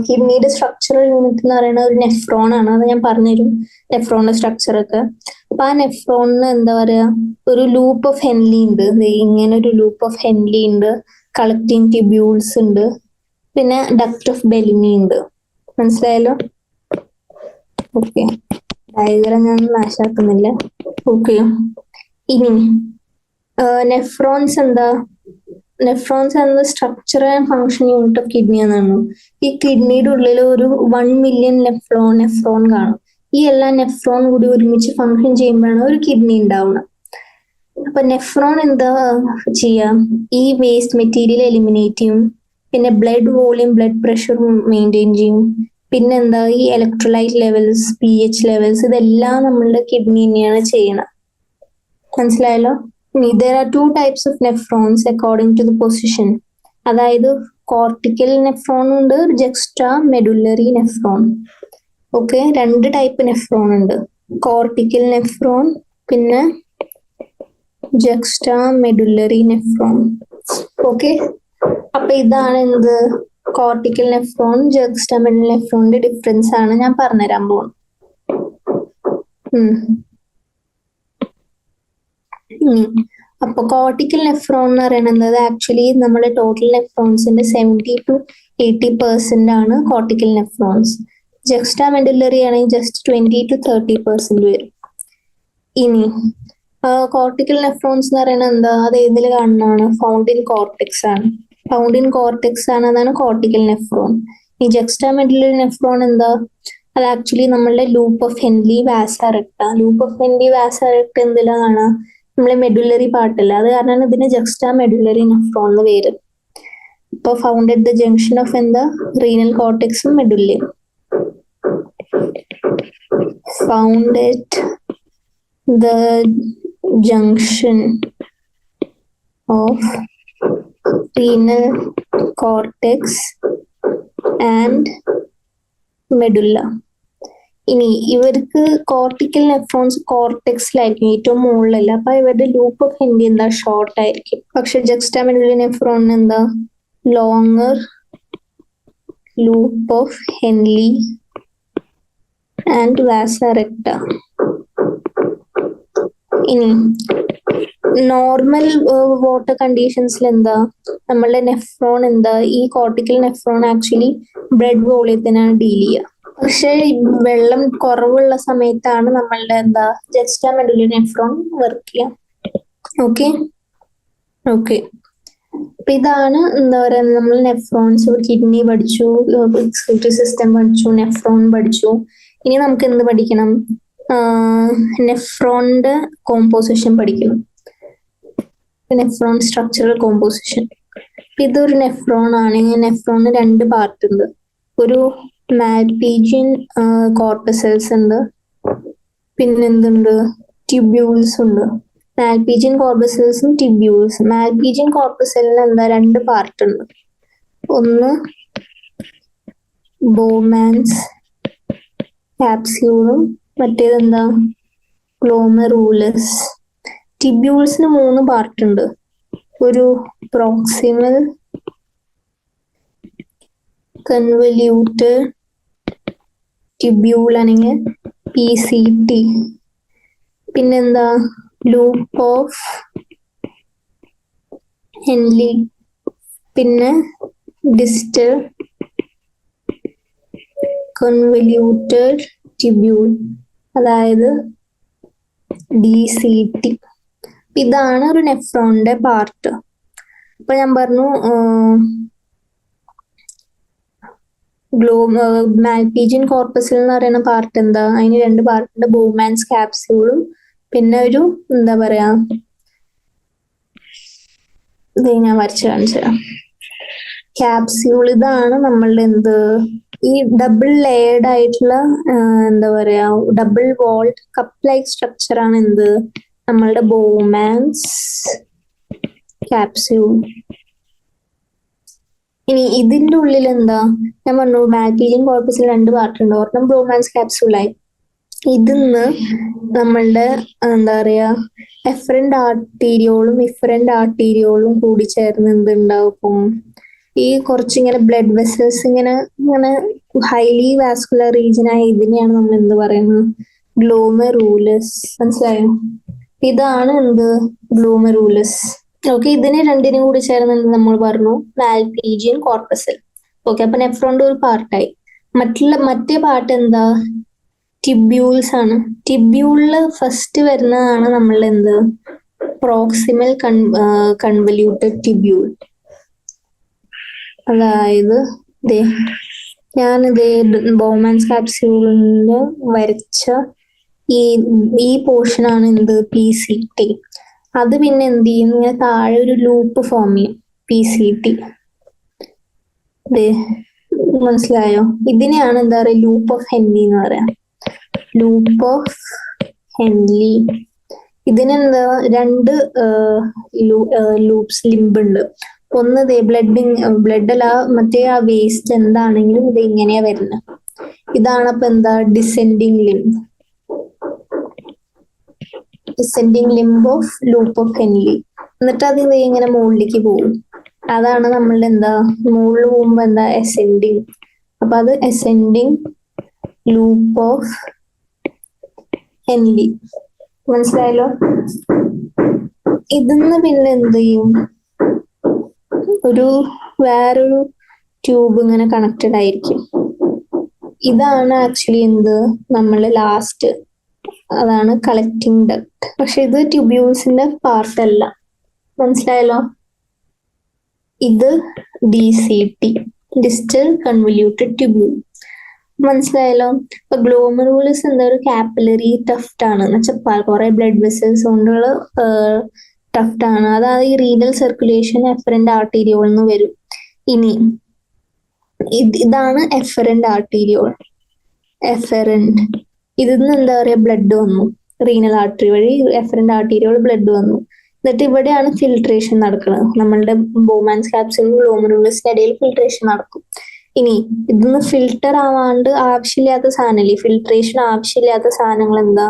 കിഡ്നിയുടെ സ്ട്രക്ചറൽ യൂണിറ്റ് എന്ന് പറയുന്ന ഒരു നെഫ്രോൺ ആണ്. അത് ഞാൻ പറഞ്ഞുതരും, നെഫ്രോണിന്റെ സ്ട്രക്ചർ ഒക്കെ. അപ്പൊ ആ നെഫ്രോണിന് എന്താ പറയാ, ഒരു ലൂപ്പ് ഓഫ് ഹെൻലി ഉണ്ട്. ഇങ്ങനെ ഒരു ലൂപ്പ് ഓഫ് ഹെൻലി ഉണ്ട്, കളക്ടിങ് ട്യൂബ്യൂൾസ് ഉണ്ട്, പിന്നെ ഡക്ട് ഓഫ് ബെലിനി ഉണ്ട്. മനസ്സിലായല്ലോ? ഓക്കെ, ഡയഗ്രാം ഞാൻ നാശാക്കുന്നില്ല. ഓക്കെ, ഇനി നെഫ്രോൺസ് എന്താ, നെഫ്രോൺസ് എന്നത് structure and function unit of kidney എന്നാണ്. ഈ കിഡ്നിയുടെ ഉള്ളിൽ ഒരു 1 മില്യൺ നെഫ്രോൺ കാണും. ഈ എല്ലാ നെഫ്രോൺ കൂടി ഒരുമിച്ച് ഫങ്ഷൻ ചെയ്യുമ്പോഴാണ് ഒരു കിഡ്നി ഉണ്ടാവുന്നത്. അപ്പൊ നെഫ്രോൺ എന്താ ചെയ്യാം, ഈ വേസ്റ്റ് മെറ്റീരിയൽ എലിമിനേറ്റ് ചെയ്യും, പിന്നെ blood volume, blood pressure maintain ചെയ്യും, പിന്നെന്താ ഈ ഇലക്ട്രോലൈറ്റ് ലെവൽസ്, pH ലെവൽസ്, ഇതെല്ലാം നമ്മളുടെ കിഡ്നി തന്നെയാണ് ചെയ്യണത്. മനസ്സിലായല്ലോ? There are two types of nephrons according to the position. അതായത് കോർട്ടിക്കൽ നെഫ്രോൺ ഉണ്ട്, ജെക്സ്ട്രാ മെഡുല്ലറി നെഫ്രോൺ. ഓക്കെ, രണ്ട് ടൈപ്പ് നെഫ്രോൺ ഉണ്ട്, കോർട്ടിക്കൽ നെഫ്രോൺ പിന്നെ ജെക്സ്ട്രാ മെഡുല്ലറി നെഫ്രോൺ. ഓക്കെ, അപ്പൊ ഇതാണ് എന്ത്, കോർട്ടിക്കൽ നെഫ്രോൺ, ജെക്സ്ട്രാ മെഡുല്ലറി നെഫ്രോണിന്റെ ഡിഫറൻസ് ആണ് ഞാൻ പറഞ്ഞുതരാൻ പോകുന്നത്. അപ്പൊ കോർട്ടിക്കൽ നെഫ്രോൺ എന്ന് പറയുന്നത് ആക്ച്വലി നമ്മുടെ ടോട്ടൽ നെഫ്രോൺസിന്റെ 70-80% ആണ് കോർട്ടിക്കൽ നെഫ്രോൺസ്. ജെക്സ്ട്രാ മെഡുല്ലറി ആണെങ്കിൽ ജസ്റ്റ് 20-30% വരും. ഇനി കോർട്ടിക്കൽ നെഫ്രോൺസ് എന്ന് പറയുന്നത് എന്താ, അത് ഏതിൽ കാണുന്നതാണ്, ഫൗണ്ട് ഇൻ കോർട്ടെക്സ് ആണ്. ഫൗണ്ട് ഇൻ കോർട്ടെക്സ് ആണ്, അതാണ് കോർട്ടിക്കൽ നെഫ്രോൺ. ഈ ജെക്സ്ട്രാ മെഡുല്ലറി നെഫ്രോൺ എന്താ, അത് ആക്ച്വലി നമ്മളുടെ loop of Henle vasa recta. Loop of Henle vasa recta എന്തിലാണ്, നമ്മളെ മെഡുല്ലറി പാർട്ടല്ല, അത് കാരണമാണ് ഇതിന് ജെക്സ്ട്രാ മെഡുല്ലറി നെഫ്രോൺ എന്ന് പേര്. ഇപ്പൊ found at the junction of എന്താ, റീനൽ കോർട്ടെക്സും മെഡുല്ലയും. Found at the junction of renal cortex and medulla. ഇനി ഇവർക്ക് കോർട്ടിക്കൽ നെഫ്രോൺസ് കോർട്ടെക്സിലായിരിക്കും ഏറ്റവും മുകളിലല്ല, അപ്പൊ ഇവരുടെ ലൂപ്പ് ഓഫ് ഹെൻലി എന്താ, ഷോർട്ട് ആയിരിക്കും. പക്ഷെ ജെക്സ്ട്രാ മെഡുല്ലറി നെഫ്രോണിന് എന്താ, longer loop of Henle and vasa recta. ഇനി നോർമൽ വാട്ടർ കണ്ടീഷൻസിൽ എന്താ, നമ്മളുടെ നെഫ്രോൺ എന്താ, ഈ കോർട്ടിക്കൽ നെഫ്രോൺ ആക്ച്വലി ബ്ലഡ് വോളിയത്തിനാണ് ഡീൽ ചെയ്യുക. പക്ഷെ വെള്ളം കുറവുള്ള സമയത്താണ് നമ്മളുടെ എന്താ, ജെക്സ്ട്രാ മെഡുല്ലറി നെഫ്രോൺ വർക്ക് ചെയ്യാം. ഓക്കെ ഓക്കെ, അപ്പൊ ഇതാണ് എന്താ പറയാ, നമ്മൾ നെഫ്രോൺസ്, കിഡ്നി പഠിച്ചു, എക്സ്ക്രീറ്ററി സിസ്റ്റം പഠിച്ചു, നെഫ്രോൺ പഠിച്ചു. ഇനി നമുക്ക് എന്ത് പഠിക്കണം, നെഫ്രോണിന്റെ കോമ്പോസിഷൻ പഠിക്കണം, നെഫ്രോൺ സ്ട്രക്ചറൽ കോമ്പോസിഷൻ. ഇതൊരു നെഫ്രോൺ ആണ്. ഈ നെഫ്രോണിന് 2 പാർട്ട് ഉണ്ട്. ഒരു മാൽപീജിയൻ കോർപ്പസൽസ് ഉണ്ട്, പിന്നെന്തുണ്ട്, ട്യൂബ്യൂൾസ് ഉണ്ട്. മാൽപീജിയൻ കോർപ്പസൽസും ട്യൂബ്യൂൾസും. മാൽപീജിയൻ കോർപ്പസലിന് എന്താ, 2 പാർട്ട് ഉണ്ട്. ഒന്ന് ബോമാൻസ് ക്യാപ്സ്യൂളും മറ്റേതെന്താ, ഗ്ലോമെറൂലസ്. ട്യൂബ്യൂൾസിന് 3 പാർട്ട് ഉണ്ട്. ഒരു പ്രോക്സിമൽ കൺവല്യൂട്ടഡ് ട്യൂബ്യൂൾ ആണെങ്കിൽ PCT, പിന്നെന്താ ലൂപ്പ് ഓഫ് ഹെൻലി, പിന്നെ ഡിസ്റ്റൽ കൺവല്യൂട്ടഡ് ട്യൂബ്യൂൾ, അതായത് DCT. ഇതാണ് ഒരു നെഫ്രോണിന്റെ പാർട്ട്. അപ്പൊ ഞാൻ പറഞ്ഞു മാൽപീജിയൻ കോർപ്പസിൽ എന്ന് പറയുന്ന പാർട്ട് എന്താ, അതിന് 2 പാർട്ടുണ്ട്, ബോമാൻസ് ക്യാപ്സ്യൂളും പിന്നെ ഒരു എന്താ പറയാ ഇത് ഞാൻ വരച്ച് കാണിച്ചു തരാം. ക്യാപ്സ്യൂൾ ഇതാണ് നമ്മളുടെ എന്ത്, ഈ ഡബിൾ ലെയർഡ് ആയിട്ടുള്ള എന്താ പറയാ double walled cup like structure ആണ് എന്ത്, നമ്മളുടെ ബോമാൻസ് ക്യാപ്സ്യൂൾ. ഇനി ഇതിന്റെ ഉള്ളിൽ എന്താ, ഞാൻ പറഞ്ഞു ബാക്ടീരിയൻ കോർപ്പസിൽ 2 പാർട്ട് ഉണ്ട്. ഒരെണ്ണം ബ്രോമാൻസ് ക്യാപ്സ്യൂളായി. ഇതിന്ന് നമ്മളുടെ എന്താ പറയാ എഫറന്റ് ആർട്ടീരിയോളും ഇഫറന്റ് ആർട്ടീരിയോളും കൂടി ചേർന്ന് എന്തുണ്ടാവും, ഈ കുറച്ചിങ്ങനെ ബ്ലഡ് വെസൽസ് ഇങ്ങനെ ഇങ്ങനെ ഹൈലി വാസ്കുലർ റീജിയൻ ആയ ഇതിനെയാണ് നമ്മൾ എന്ത് പറയുന്നത്, ഗ്ലോമെറൂലസ്. മനസ്സിലായോ? ഇതാണ് എന്ത്, ഗ്ലോമെറൂലസ്. ഓക്കെ, ഇതിനെ രണ്ടിനും കൂടി ചേർന്ന് നമ്മൾ പറഞ്ഞു മാൽപീജിയൻ കോർപ്പസൽ. ഓക്കെ, അപ്പൊ നെഫ്രോണിന്റെ ഒരു പാർട്ടായി. മറ്റേ പാർട്ട് എന്താ, ടിബ്യൂൾസ് ആണ്. ടിബ്യൂളില് ഫസ്റ്റ് വരുന്നതാണ് നമ്മൾ എന്ത്, പ്രോക്സിമൽ കൺവല്യൂട്ടഡ് ടിബ്യൂൾ. അതായത് ഞാനിത് ബോമാൻസ് ക്യാപ്സ്യൂളിന് വരച്ച ഈ പോർഷൻ ആണ് എന്ത്, PCT. അത് പിന്നെ എന്ത് ചെയ്യും, ഇങ്ങനെ താഴെ ഒരു ലൂപ്പ് ഫോം ചെയ്യും, PCT. മനസ്സിലായോ? ഇതിനെയാണ് എന്താ പറയാ, ലൂപ്പ് ഓഫ് ഹെൻലി എന്ന് പറയാം. Loop of Henley. ഇതിനെന്താ 2 ലൂപ്സ് ലിംബ് ഉണ്ട്. ഒന്ന് ബ്ലഡ് അല്ല, മറ്റേ ആ വേസ്റ്റ് എന്താണെങ്കിലും ഇത് ഇങ്ങനെയാ വരുന്നത്. ഇതാണ് അപ്പൊ എന്താ, descending limb. Descending limb of loop of Henley. എന്നിട്ട് അത് ഇങ്ങനെ മുകളിലേക്ക് പോകും. അതാണ് നമ്മളുടെ എന്താ, മുകളിൽ പോകുമ്പോ എന്താ, അസെൻഡിങ്. അപ്പൊ അത് അസെൻഡിങ് ലൂപ്പ് ഓഫ് ഹെൻലി. മനസ്സിലായല്ലോ? ഇതിന്ന് പിന്നെ എന്ത് ചെയ്യും, വേറൊരു ട്യൂബ് ഇങ്ങനെ കണക്റ്റഡ് ആയിരിക്കും. ഇതാണ് ആക്ച്വലി എന്ത്, നമ്മള് ലാസ്റ്റ്, അതാണ് കളക്ടിങ് ഡക്ട്. പക്ഷെ ഇത് ട്യൂബ്യൂൾസിന്റെ പാർട്ട് അല്ല. മനസ്സിലായല്ലോ? ഇത് DCT, ഡിസ്റ്റൽ കൺവല്യൂട്ടഡ് ട്യൂബ്യൂൾ. മനസ്സിലായല്ലോ? ഇപ്പൊ ഗ്ലോമെറൂലസ് എന്താ, ഒരു കാപ്പിലറി ടഫ്റ്റ് ആണ്. എന്ന് വെച്ചാൽ കുറെ ബ്ലഡ് വെസൽസ് കൊണ്ടുള്ള ടഫ്റ്റ് ആണ്. അതായത് ഈ റീനൽ സർക്കുലേഷൻ എഫറന്റ് ആർട്ടീരിയോൾ എന്ന് വരും. ഇനി ഇതാണ് എഫറന്റ് ആർട്ടീരിയോൾ. എഫറന്റ് ഇതിന്ന് എന്താ പറയാ, ബ്ലഡ് വന്നു റീനൽ ആർട്ടറി വഴി, എഫറന്റ് ആർട്ടീരിയോൾ ബ്ലഡ് വന്നു. എന്നിട്ട് ഇവിടെയാണ് ഫിൽട്രേഷൻ നടക്കുന്നത്. നമ്മളുടെ ബോമാൻസ് ക്യാപ്സ്യൂളും ഗ്ലോമെറൂലസിന്റെ ഇടയിൽ ഫിൽട്രേഷൻ നടക്കും. ഇനി ഇതിന്ന് ഫിൽട്ടർ ആവാണ്ട് ആവശ്യമില്ലാത്ത സാധനമില്ലേ, ഫിൽട്രേഷൻ ആവശ്യമില്ലാത്ത സാധനങ്ങൾ എന്താ,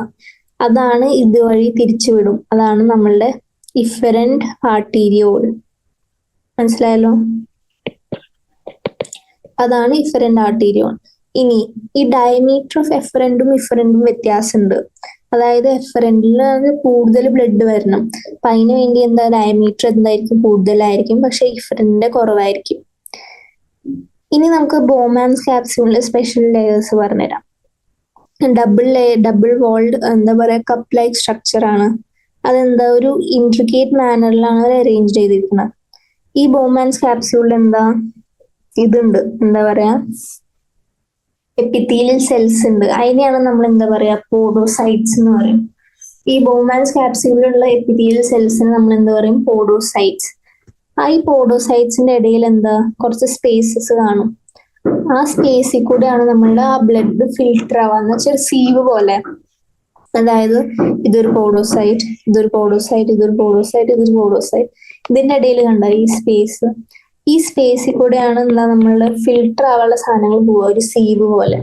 അതാണ് ഇതുവഴി തിരിച്ചുവിടും. അതാണ് നമ്മളുടെ ഇഫറന്റ് ആർട്ടീരിയോൾ. മനസ്സിലായല്ലോ? അതാണ് ഇഫറന്റ് ആർട്ടീരിയോൾ. ഇനി ഈ ഡയമീറ്റർ ഓഫ് എഫറന്റും ഇഫറന്റും വ്യത്യാസമുണ്ട്. അതായത് എഫറന്റിലാണ് കൂടുതൽ ബ്ലഡ് വരണം. അപ്പൊ അതിന് വേണ്ടി എന്താ, ഡയമീറ്റർ എന്തായിരിക്കും, കൂടുതലായിരിക്കും. പക്ഷെ ഇഫറന്റിന്റെ കുറവായിരിക്കും. ഇനി നമുക്ക് ബോമാൻസ് ക്യാപ്സ്യൂളിന്റെ സ്പെഷ്യൽ ലെയേഴ്സ് പറഞ്ഞുതരാം. ഡബിൾ വാൾഡ് എന്താ പറയാ, കപ്പ് ലൈക്ക് സ്ട്രക്ചർ ആണ്. അതെന്താ, ഒരു ഇൻട്രിക്കേറ്റ് മാനറിലാണ് അവർ അറേഞ്ച് ചെയ്തിരിക്കുന്നത്. ഈ ബോമാൻസ് ക്യാപ്സ്യൂളിൽ എന്താ, ഇതുണ്ട്, എന്താ പറയാ, എപ്പിത്തീലിയൽ സെൽസ് ഉണ്ട്. അതിനെയാണ് നമ്മൾ എന്താ പറയാ, പോഡോസൈറ്റ്സ് എന്ന് പറയും. ഈ ബോമാൻസ് ക്യാപ്സ്യൂളിലുള്ള എപ്പിത്തീലിയൽ സെൽസിന് നമ്മൾ എന്താ പറയും, പോഡോസൈറ്റ്സ്. ഈ പോഡോസൈറ്റ്സിന്റെ ഇടയിൽ എന്താ, കുറച്ച് സ്പേസസ് കാണും. ആ സ്പേസിൽ കൂടെയാണ് നമ്മളുടെ ആ ബ്ലഡ് ഫിൽട്ടർ ആവാന്ന് വെച്ചാൽ സീവ് പോലെ. അതായത് ഇതൊരു പോഡോസൈറ്റ്, ഇതൊരു പോഡോസൈറ്റ്, ഇതൊരു പോഡോസൈറ്റ്, ഇതൊരു പോഡോസൈറ്റ്. ഇതിന്റെ ഇടയിൽ കണ്ട ഈ സ്പേസിൽ കൂടെയാണ് എന്താ നമ്മളുടെ ഫിൽട്ടർ ആവാനുള്ള സാധനങ്ങൾ പോവുക, ഒരു സീവ് പോലെ.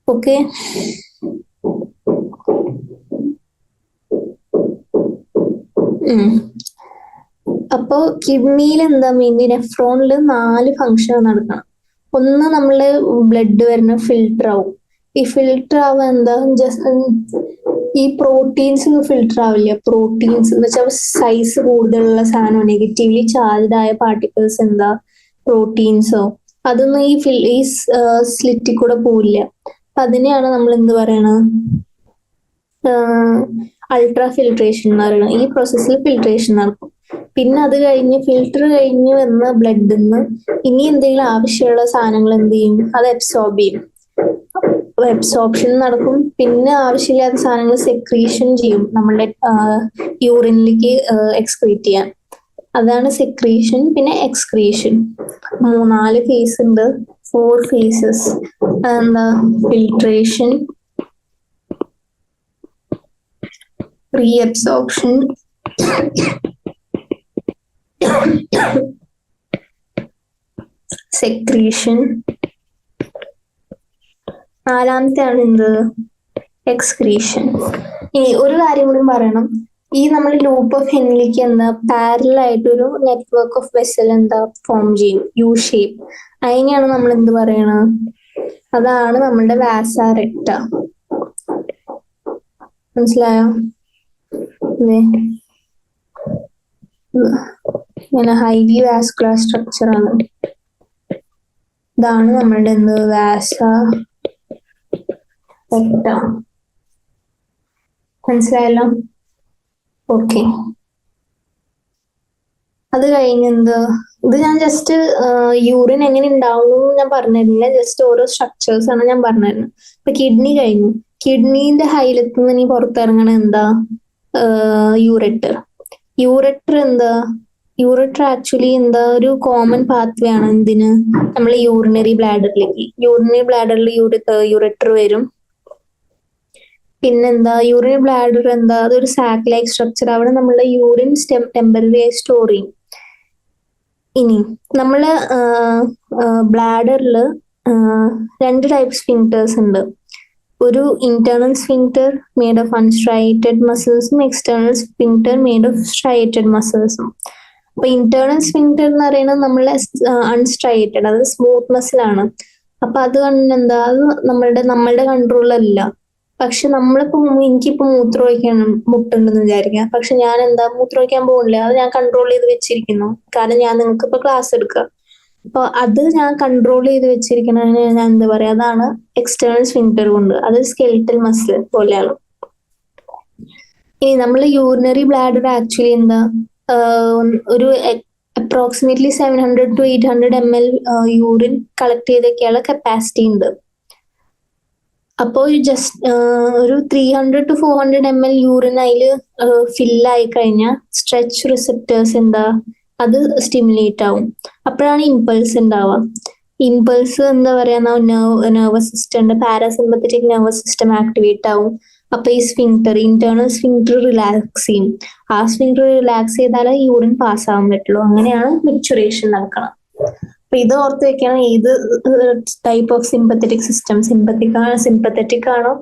ഓക്കെ, അപ്പോ കിഡ്നിയിൽ എന്താ, മെയിൻലി നെഫ്രോണിൽ 4 ഫങ്ഷൻ നടക്കണം. ഒന്ന് നമ്മള് ബ്ലഡ് വരുന്ന ഫിൽട്ടർ ആവും. ഈ ഫിൽട്ടർ ആവാൻ എന്താ, ജസ്റ്റ് ഈ പ്രോട്ടീൻസ് ഫിൽട്ടർ ആവില്ല. പ്രോട്ടീൻസ് എന്ന് വെച്ചാൽ സൈസ് കൂടുതലുള്ള സാധനം, നെഗറ്റീവ്ലി ചാർജ്ഡ് ആയ പാർട്ടിക്കിൾസ് എന്താ, പ്രോട്ടീൻസോ, അതൊന്നും ഈ സ്ലിറ്റിൽ കൂടെ പോവില്ല. അപ്പൊ അതിനെയാണ് നമ്മൾ എന്ത് പറയണത്, അൾട്രാ ഫിൽട്രേഷൻ എന്ന് പറയുന്നത്. ഈ പ്രോസസ്സിൽ ഫിൽട്രേഷൻ നടക്കും. പിന്നെ അത് കഴിഞ്ഞ് ഫിൽട്ടർ കഴിഞ്ഞ് വന്ന ബ്ലഡിൽ നിന്ന് ഇനി എന്തെങ്കിലും ആവശ്യമുള്ള സാധനങ്ങൾ എന്ത് ചെയ്യും, അത് അബ്സോർബ് ചെയ്യും. അബ്സോർപ്ഷൻ നടക്കും. പിന്നെ ആവശ്യമില്ലാത്ത സാധനങ്ങൾ സെക്രീഷൻ ചെയ്യും, നമ്മളുടെ യൂറിനിലേക്ക് എക്സ്ക്രീറ്റ് ചെയ്യാൻ. അതാണ് സെക്രീഷൻ. പിന്നെ എക്സ്ക്രീഷൻ. 4 ഫേസ് ഉണ്ട്, 4 ഫേസസ്. അതെന്താ? Filtration, reabsorption, secretion. 4ാമത്തെ ആണ് എന്ത്? എക്സ്ക്രീഷൻ. ഇനി ഒരു കാര്യം കൂടി പറയണം. ഈ നമ്മൾ ലൂപ്പ് ഓഫ് ഹെൻലിക്ക് എന്താ പാരലൽ ആയിട്ട് ഒരു നെറ്റ്വർക്ക് ഓഫ് വെസൽ എന്താ ഫോം ചെയ്യും, യു ഷേപ്പ്. അതിനെയാണ് നമ്മൾ എന്ത് പറയണത്? അതാണ് നമ്മളുടെ വാസ റെക്ട. മനസ്സിലായോ? ഇങ്ങനെ ഹൈലി വാസ്കുലർ സ്ട്രക്ചർ ആണ്. ഇതാണ് നമ്മളുടെ എന്ത്? വാസ റെക്ട. മനസ്സിലായല്ലോ? ഓക്കെ. അത് കഴിഞ്ഞെന്ത്? ഇത് ഞാൻ ജസ്റ്റ് യൂറിൻ എങ്ങനെ ഉണ്ടാവുന്നു ഞാൻ പറഞ്ഞിരുന്നില്ല, ജസ്റ്റ് ഓരോ സ്ട്രക്ചേഴ്സ് ആണ് ഞാൻ പറഞ്ഞിരുന്നത്. ഇപ്പൊ കിഡ്നി കഴിഞ്ഞു. കിഡ്നീന്റെ ഹൈലത്ത് നിന്ന് ഇനി പുറത്തിറങ്ങണ എന്താ? യൂറെറ്റർ. യൂറെറ്റർ എന്താ? യൂറെറ്റർ ആക്ച്വലി എന്താ ഒരു കോമൺ പാത്വേ ആണ്. എന്തിന്? നമ്മൾ യൂറിനറി ബ്ലാഡറിലേക്ക്. യൂറിനറി ബ്ലാഡറിൽ യൂറെറ്റർ വരും. പിന്നെന്താ? യൂറിനറി ബ്ലാഡർ എന്താ? അതൊരു സാക്ക് ലൈക്ക് സ്ട്രക്ചർ. അവിടെ നമ്മളുടെ യൂറിൻ ടെമ്പററി ആയി സ്റ്റോർ ചെയ്യും. ഇനി നമ്മള് ബ്ലാഡറിൽ 2 ടൈപ്പ് സ്ഫിങ്ക്ടേഴ്സ് ഉണ്ട്. ഒരു internal sphincter made of unstriated മസിൽസും external sphincter made of striated മസിൽസും. അപ്പൊ ഇന്റേണൽ സ്ഫിങ്ക്ടർ എന്ന് പറയുന്നത് നമ്മളെ അൺസ്ട്രൈറ്റഡ്, അത് സ്മൂത്ത് മസിലാണ്. അപ്പൊ അത് എന്താ? അത് നമ്മളുടെ കൺട്രോളിലല്ല. പക്ഷെ നമ്മളിപ്പോ എനിക്കിപ്പോ മൂത്രമൊഴിക്കാൻ മുട്ടുണ്ടെന്ന് വിചാരിക്കാം. പക്ഷെ ഞാൻ എന്താ മൂത്രമൊഴിക്കാൻ പോകില്ല, അത് ഞാൻ കൺട്രോൾ ചെയ്ത് വെച്ചിരിക്കുന്നു. കാരണം ഞാൻ നിങ്ങൾക്ക് ഇപ്പൊ ക്ലാസ് എടുക്കുക. അപ്പൊ അത് ഞാൻ കൺട്രോൾ ചെയ്ത് വെച്ചിരിക്കുന്നതിന് ഞാൻ എന്താ പറയാ? അതാണ് എക്സ്റ്റേണൽ സ്ഫിങ്ക്ടർ കൊണ്ട്. അത് സ്കെലിറ്റൽ മസിൽ പോലെയാണ്. ഇനി നമ്മൾ യൂറിനറി ബ്ലാഡർ ആക്ച്വലി എന്താ ഒരു approximately 700 to 800 ml urine collect ചെയ്തൊക്കെയുള്ള കപ്പാസിറ്റി ഉണ്ട്. അപ്പോൾ ഒരു 300 to 400 ml യൂറിൻ അതിൽ ഫില്ലായി കഴിഞ്ഞാൽ സ്ട്രെച്ച് റിസെപ്റ്റേഴ്സ് എന്താ? അത് സ്റ്റിമുലേറ്റ് ആവും. അപ്പോഴാണ് ഇമ്പൾസ് ഉണ്ടാവുക. ഇമ്പൾസ് എന്താ പറയാ? Nervous system, parasympathetic nervous system activate ആവും. അപ്പൊ ഈ സ്ഫിങ്ക്ടർ, ഇന്റേണൽ സ്ഫിങ്ക്ടർ റിലാക്സ് ചെയ്യും. ആ സ്ഫിങ്ക്ടർ റിലാക്സ് ചെയ്താലേ യൂറിൻ പാസ് ആവാൻ പറ്റുള്ളൂ. അങ്ങനെയാണ് മെച്ചുറേഷൻ നടക്കണം. അപ്പൊ ഇത് ഓർത്ത് വെക്കണം. ഏത് type of sympathetic system, sympathetic ആണോ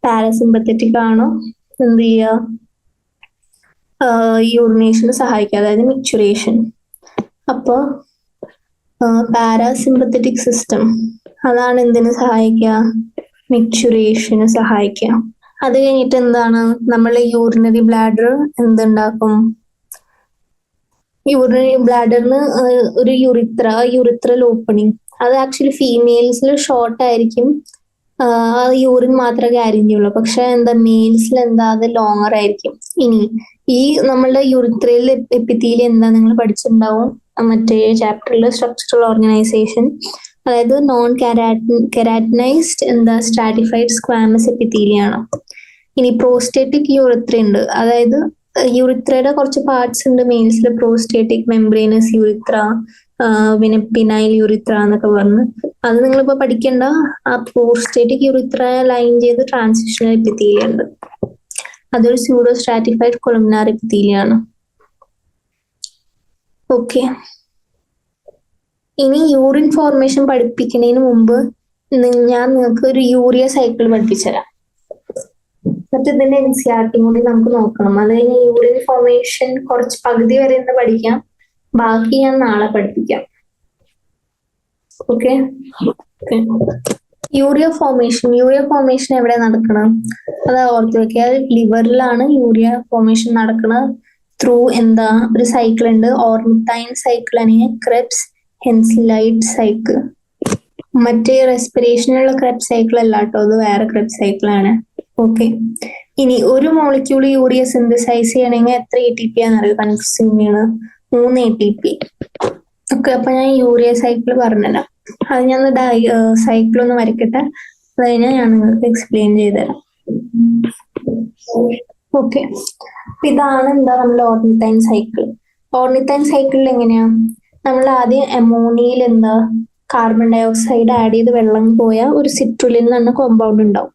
പാരാസിമ്പത്തറ്റിക് ആണോ എന്ത് ചെയ്യുക? യൂറിനേഷന് സഹായിക്കുക, അതായത് മെച്ചുറേഷൻ. അപ്പൊ പാരാസിമ്പത്തറ്റിക് സിസ്റ്റം അതാണ് എന്തിനു സഹായിക്കുക? മെച്ചുറേഷന് സഹായിക്കുക. അത് കഴിഞ്ഞിട്ട് എന്താണ്? നമ്മൾ യൂറിനറി ബ്ലാഡർ എന്തുണ്ടാക്കും? യൂറിനറി ബ്ലാഡറിന് ഒരു യൂറിത്രൽ ഓപ്പണിങ്. അത് ആക്ച്വലി ഫീമെയിൽസിൽ ഷോർട്ട് ആയിരിക്കും, യൂറിൻ മാത്രമേ ക്യാരി ചെയ്യുള്ളൂ. പക്ഷെ എന്താ മെയിൽസിൽ എന്താ അത് ലോങ്ങർ ആയിരിക്കും. ഇനി ഈ നമ്മളുടെ യൂറിത്രയിൽ എപ്പിത്തീലിയം എന്താ നിങ്ങൾ പഠിച്ചിട്ടുണ്ടാവും മറ്റേ ചാപ്റ്ററിൽ, സ്ട്രക്ചറൽ ഓർഗനൈസേഷൻ. അതായത് നോൺ കെരാറ്റിനൈസ്ഡ് എന്താ സ്ട്രാറ്റിഫൈഡ് സ്ക്വാമസ് എപ്പിത്തീലിയാണ്. ഇനി പ്രോസ്റ്റേറ്റിക് യൂറിത്ര ഉണ്ട്. അതായത് യൂറിത്രയുടെ കുറച്ച് പാർട്സ് ഉണ്ട് മെയിൽസിൽ. പ്രോസ്റ്റേറ്റിക് മെംബ്രേനസ് യൂറിത്ര, പിന്നെ പിനൈൽ യൂറിത്ര എന്നൊക്കെ പറഞ്ഞ്. അത് നിങ്ങളിപ്പോ പഠിക്കേണ്ട. ആ പ്രോസ്റ്റേറ്റിക് യൂറിത്ര ലൈൻ ചെയ്ത് ട്രാൻസിഷണൽ എപ്പിത്തീലിയം ഉണ്ട്. അതൊരു സ്യൂഡോ സ്ട്രാറ്റിഫൈഡ് കൊളംനാർ എപ്പിത്തീലിയാണ്. ഓക്കെ. ഇനി യൂറിൻ ഫോർമേഷൻ പഠിപ്പിക്കുന്നതിന് മുമ്പ് ഞാൻ നിങ്ങൾക്ക് ഒരു യൂറിയ സൈക്കിൾ പഠിപ്പിച്ചുതരാം. എന്നിട്ട് ഇതിന്റെ NCERT കൂടി നമുക്ക് നോക്കണം. അത് കഴിഞ്ഞ് യൂറിൻ ഫോർമേഷൻ കുറച്ച് പകുതി വരെ ഒന്ന് പഠിക്കാം, ബാക്കി ഞാൻ നാളെ പഠിപ്പിക്കാം. ഓക്കെ. യൂറിയ ഫോർമേഷൻ എവിടെ നടക്കണം? അത് ഓർത്ത് വെക്കുക. ലിവറിലാണ് യൂറിയ ഫോർമേഷൻ നടക്കുന്നത്. ത്രൂ എന്താ ഒരു സൈക്കിൾ ഉണ്ട്, ഓർണിത്തൈൻ സൈക്കിൾ അല്ലെങ്കിൽ ക്രെബ്സ് ഹെൻസ്ലൈറ്റ് സൈക്കിൾ. മറ്റേ റെസ്പിറേഷനുള്ള ക്രെബ്സ് സൈക്കിൾ അല്ല കേട്ടോ, അത് വേറെ ക്രെബ്സ് സൈക്കിൾ ആണ്. ഓക്കെ. ഇനി ഒരു മോളിക്യൂൾ യൂറിയ സിന്തസൈസ് ചെയ്യണമെങ്കിൽ എത്ര ATP ആണെന്നറിയോ? കൺസ്യൂം ചെയ്യണത് 3 ATP. ഓക്കെ. അപ്പൊ ഞാൻ യൂറിയ സൈക്കിൾ പറഞ്ഞുതരാം. അത് ഞാൻ സൈക്കിൾ ഒന്ന് വരയ്ക്കട്ടെ, അത് കഴിഞ്ഞാൽ ഞാൻ നിങ്ങൾക്ക് എക്സ്പ്ലെയിൻ ചെയ്തുതരാം. ഓക്കെ. ഇതാണ് എന്താ നമ്മുടെ ഓർണിത്തൈൻ സൈക്കിൾ. ഓർണിത്തൈൻ സൈക്കിളിൽ എങ്ങനെയാ, നമ്മൾ ആദ്യം അമോണിയയിൽ എന്താ കാർബൺ ഡൈ ഓക്സൈഡ് ആഡ് ചെയ്ത് വെള്ളം പോയാൽ ഒരു സിട്രുലിൻ എന്ന് പറഞ്ഞ കോമ്പൗണ്ട് ഉണ്ടാവും.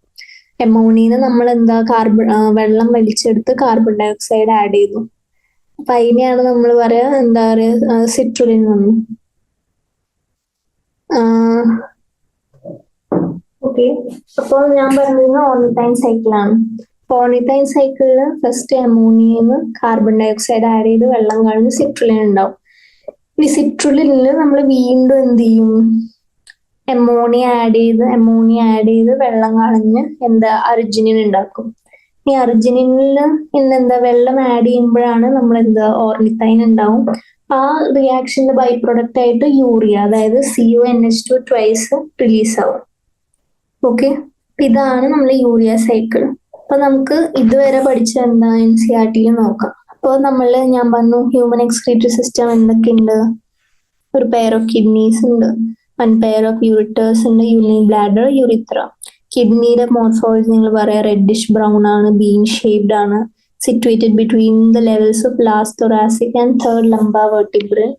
അമോണിയന്ന് നമ്മൾ എന്താ വെള്ളം വലിച്ചെടുത്ത് കാർബൺ ഡൈ ഓക്സൈഡ് ആഡ് ചെയ്തു. അപ്പൊ അതിനെയാണ് നമ്മൾ പറയാ എന്താ പറയാ സിട്രുലിൻ വന്നു. ഓക്കെ, അപ്പോൾ ഞാൻ പറഞ്ഞിരുന്ന ഓർണിത്തൈൻ സൈക്കിളാണ്. ഓർണിത്തൈൻ സൈക്കിളില് ഫസ്റ്റ് അമോണിയന്ന് കാർബൺ ഡൈ ഓക്സൈഡ് ആഡ് ചെയ്ത് വെള്ളം കളഞ്ഞ് സിട്രുലിൻ ഉണ്ടാവും. ഈ സിട്രുലിനിൽ നമ്മൾ വീണ്ടും എന്ത് ചെയ്യും, അമോണിയ ആഡ് ചെയ്ത് വെള്ളം കളഞ്ഞ് എന്താ അർജിനിൻ ഉണ്ടാക്കും. ഈ അർജിനിനില് എന്താ വെള്ളം ആഡ് ചെയ്യുമ്പോഴാണ് നമ്മൾ എന്താ ഓർണിത്തൈൻ ഉണ്ടാവും. ആ റിയാക്ഷന്റെ ബൈ പ്രൊഡക്റ്റ് ആയിട്ട് യൂറിയ, അതായത് CuNH2 ട്വൈസ് റിലീസ് ആവും. ഓക്കെ, ഇതാണ് നമ്മുടെ യൂറിയ സൈക്കിൾ. അപ്പൊ നമുക്ക് ഇതുവരെ പഠിച്ച എന്താ NCERT നോക്കാം. അപ്പോൾ ഞാൻ പറഞ്ഞു ഹ്യൂമൻ എക്സ്ക്രീറ്ററി സിസ്റ്റം എന്തൊക്കെയുണ്ട്. ഒരു പെയർ ഓഫ് കിഡ്നീസ് ഉണ്ട്, 1 പെയർ ഓഫ് യൂറിറ്റേഴ്സ് ഉണ്ട്, യൂറിനറി ബ്ലാഡർ, യൂറിത്ര. കിഡ്നിയുടെ മോർഫോളജി നിങ്ങൾ പറയാം റെഡിഷ് ബ്രൗൺ ആണ്, ബീൻ ഷേപ്ഡ് ആണ്, situated between the levels of last thoracic and third lumbar vertebrae,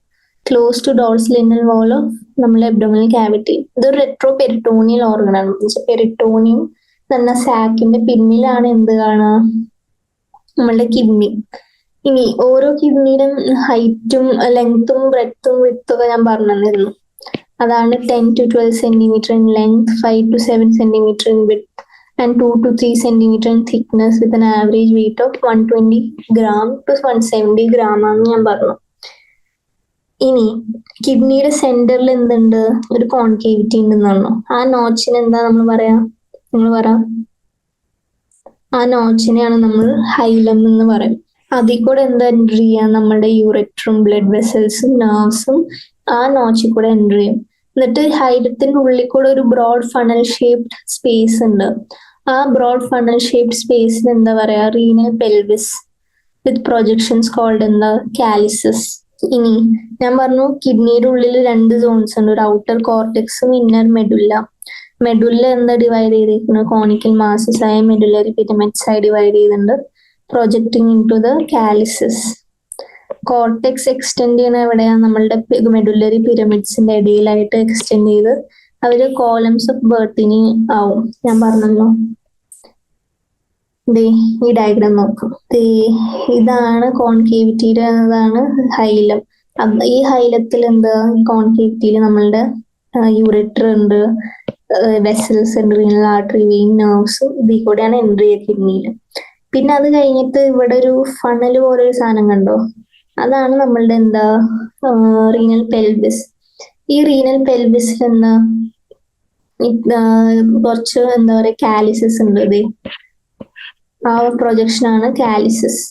close to dorsal inner wall of നമ്മളെ abdominal cavity. ഇതൊരു retro peritoneal organ ആണ്. Peritoneum എന്ന സാക്കിന്റെ പിന്നിലാണ് എന്ത് കാണുക, നമ്മളുടെ കിഡ്നി. ഇനി ഓരോ കിഡ്നിയുടെ ഹൈറ്റും ലെങ്ത്തും ബ്രെഡ്ത്തും വിഡ്ത്തും ഒക്കെ ഞാൻ പറഞ്ഞു തന്നിരുന്നു. അതാണ് 10 to 12 centimeter in length, 5 to 7 centimeter in width and 2 to 3 centimeter in thickness with an average weight of 120 gram to 170 gram ആണെന്ന് ഞാൻ പറഞ്ഞു. ഇനി കിഡ്നിയുടെ സെന്ററിൽ എന്തുണ്ട്, ഒരു കോൺകേവിറ്റി ഉണ്ടെന്ന് പറഞ്ഞു. ആ നോച്ചിന് എന്താ നമ്മൾ പറയാ, നിങ്ങൾ പറ. ആ നോച്ചിനെയാണ് നമ്മൾ ഹൈലം എന്ന് പറയും. അതിൽ കൂടെ എന്താ എൻട്രി ചെയ്യാം, നമ്മുടെ യൂറെട്രും ബ്ലഡ് വെസൽസും നെർവ്സും ആ നോച്ചിൽ കൂടെ എൻട്രി ചെയ്യും. എന്നിട്ട് ഹൈലത്തിന്റെ ഉള്ളിൽ കൂടെ ഒരു ബ്രോഡ് ഫണൽ ഷേപ്ഡ് സ്പേസ് ഉണ്ട്. ആ ബ്രോഡ് ഫണൽ ഷേപ്ഡ് സ്പേസിന് എന്താ പറയാ, renal pelvis with projections called എന്താ, കാലിസസ്. ഇനി ഞാൻ പറഞ്ഞു കിഡ്നിയുടെ ഉള്ളിൽ 2 സോൺസ് ഉണ്ട്, ഒരു ഔട്ടർ കോർട്ടെക്സും ഇന്നർ മെഡുല്ല. മെഡുല്ല എന്താ ഡിവൈഡ് ചെയ്തിരിക്കുന്നത്, കോണിക്കൽ മാസസ് ആയ മെഡുലറി പിരമിഡ്സ് ആയി ഡിവൈഡ് ചെയ്തിട്ടുണ്ട്, projecting in to the calyces. Cortex extend ചെയ്യുന്ന എവിടെയാണ്, നമ്മളുടെ മെഡുലറി പിരമിഡ്സിന്റെ ഇടയിലായിട്ട് എക്സ്റ്റെൻഡ് ചെയ്ത് അവര് കോളംസ് ഓഫ് ബർട്ടിനി ആവും. ഞാൻ പറഞ്ഞല്ലോ, ഈ ഡയഗ്രാം നോക്കും. ഇതാണ് കോൺകേവിറ്റിയുടെ, അതാണ് ഹൈലം. ഈ ഹൈലത്തിൽ എന്താ, കോൺകേവിറ്റിയിൽ നമ്മളുടെ യൂറിറ്റർ ഉണ്ട്, വെസൽസ് ഉണ്ട്, റീനൽ ആർട്ടറി, വെയിൻ, നെർവ്സ്, ഇതിൽ കൂടെയാണ് എൻട്രി ചെയ്യുക കിഡ്നിയിൽ. പിന്നെ അത് കഴിഞ്ഞിട്ട് ഇവിടെ ഒരു ഫണൽ പോലെ ഒരു സാധനം കണ്ടോ, അതാണ് നമ്മളുടെ എന്താ റീനൽ പെൽവിസ്. ഈ റീനൽ പെൽവിസിൽ എന്താ കുറച്ച് എന്താ പറയാ കാലിസസ് ഉണ്ട്. ആ പ്രൊജക്ഷൻ ആണ് കാലിസസ്.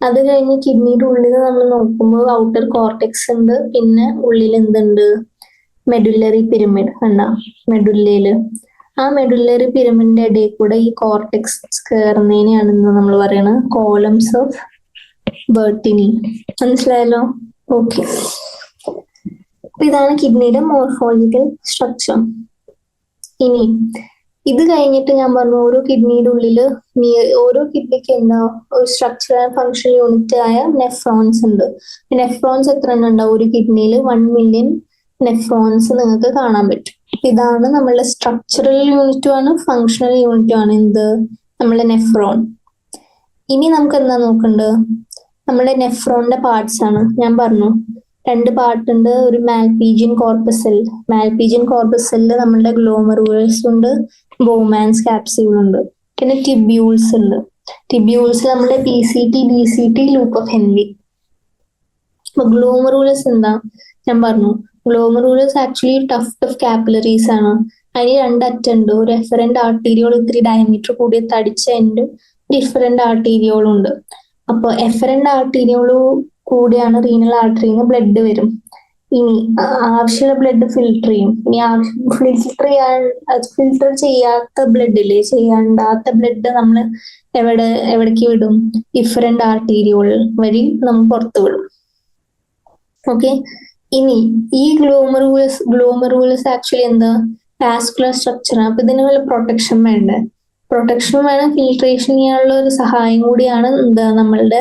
അത് കഴിഞ്ഞ് കിഡ്നിയുടെ ഉള്ളിൽ നമ്മൾ നോക്കുമ്പോൾ ഔട്ടർ കോർട്ടെക്സ് ഉണ്ട്, പിന്നെ ഉള്ളിൽ എന്തുണ്ട്, മെഡുലറി പിരമിഡ് കണ്ട, മെഡുല്ലയില്. ആ മെഡുലറി പിരമിഡിന്റെ ഇടയിൽ കൂടെ ഈ കോർട്ടെക്സ് കയറുന്നതിനെയാണെന്ന് നമ്മൾ പറയുന്നത് കോളംസ് ഓഫ് ബർട്ടിനി. മനസ്സിലായല്ലോ? ഓക്കെ, ഇതാണ് കിഡ്നിയുടെ മോർഫോളജിക്കൽ സ്ട്രക്ചർ. ഇനി ഇത് കഴിഞ്ഞിട്ട് ഞാൻ പറഞ്ഞു ഓരോ കിഡ്നിയുടെ ഉള്ളില് ഓരോ കിഡ്നിക്ക് എന്താ ഒരു സ്ട്രക്ചർ ആൻഡ് ഫങ്ഷൻ യൂണിറ്റ് ആയ നെഫ്രോൺസ് ഉണ്ട്. നെഫ്രോൺസ് എത്ര എണ്ണം ഉണ്ടാവും ഒരു കിഡ്നിയിൽ, 1 million നെഫ്രോൺസ് നിങ്ങൾക്ക് കാണാൻ പറ്റും. ഇതാണ് നമ്മളുടെ സ്ട്രക്ചറൽ യൂണിറ്റും ആണ് ഫങ്ഷണൽ യൂണിറ്റും ആണ് എന്ത്, നമ്മളുടെ നെഫ്രോൺ. ഇനി നമുക്ക് എന്താ നോക്കണ്ടത്, നമ്മുടെ നെഫ്രോണിന്റെ പാർട്സ് ആണ്. ഞാൻ പറഞ്ഞു 2 പാർട്ട് ഉണ്ട്, ഒരു മാൽപീജിയൻ കോർപ്പസെൽ. മാൽപീജിയൻ കോർപ്പസെല്ലിൽ നമ്മളുടെ ഗ്ലോമറുലസ് ഉണ്ട്, ബോമാൻസ് കാപ്സ്യൂൾ ഉണ്ട്, പിന്നെ ടിബ്യൂൾസ് ഉണ്ട്. ടിബ്യൂൾസ് നമ്മുടെ PCT, DCT, loop of Henry. അപ്പൊ ഗ്ലോമറുലസ് എന്താ ഞാൻ പറഞ്ഞു, glomerulus actually tuft of capillaries ആണ്. അതിന് 2 അറ്റുണ്ട്, ഒരു എഫറന്റ് ആർട്ടീരിയോൾ ഇത്തിരി ഡയമീറ്റർ കൂടിയ തടിച്ച എൻഡും ഡിഫറന്റ് ആർട്ടീരിയോളും ഉണ്ട്. അപ്പൊ എഫറന്റ് ആർട്ടീരിയോൾ കൂടിയാണ് റീനൽ ആർട്ടറിന്ന് ബ്ലഡ് വരും. ഇനി ആവശ്യമുള്ള ബ്ലഡ് ഫിൽട്ടർ ചെയ്യും. ഇനി ഫിൽട്ടർ ചെയ്യാത്ത ബ്ലഡില് ചെയ്യാണ്ടാത്ത ബ്ലഡ് നമ്മൾ എവിടേക്ക് വിടും, ഡിഫറന്റ് ആർട്ടീരിയോൾ വഴി നമ്മൾ പുറത്തു വിടും. ഓക്കെ, ഇനി ഈ ഗ്ലോമറുലസ് ആക്ച്വലി എന്താ വാസ്കുലർ സ്ട്രക്ചർ. അപ്പൊ ഇതിന് വല്ല പ്രൊട്ടക്ഷൻ വേണ്ടേ, പ്രൊട്ടക്ഷൻ വേണം, ഫിൽട്രേഷൻ ചെയ്യാനുള്ള ഒരു സഹായം കൂടിയാണ് എന്താ നമ്മളുടെ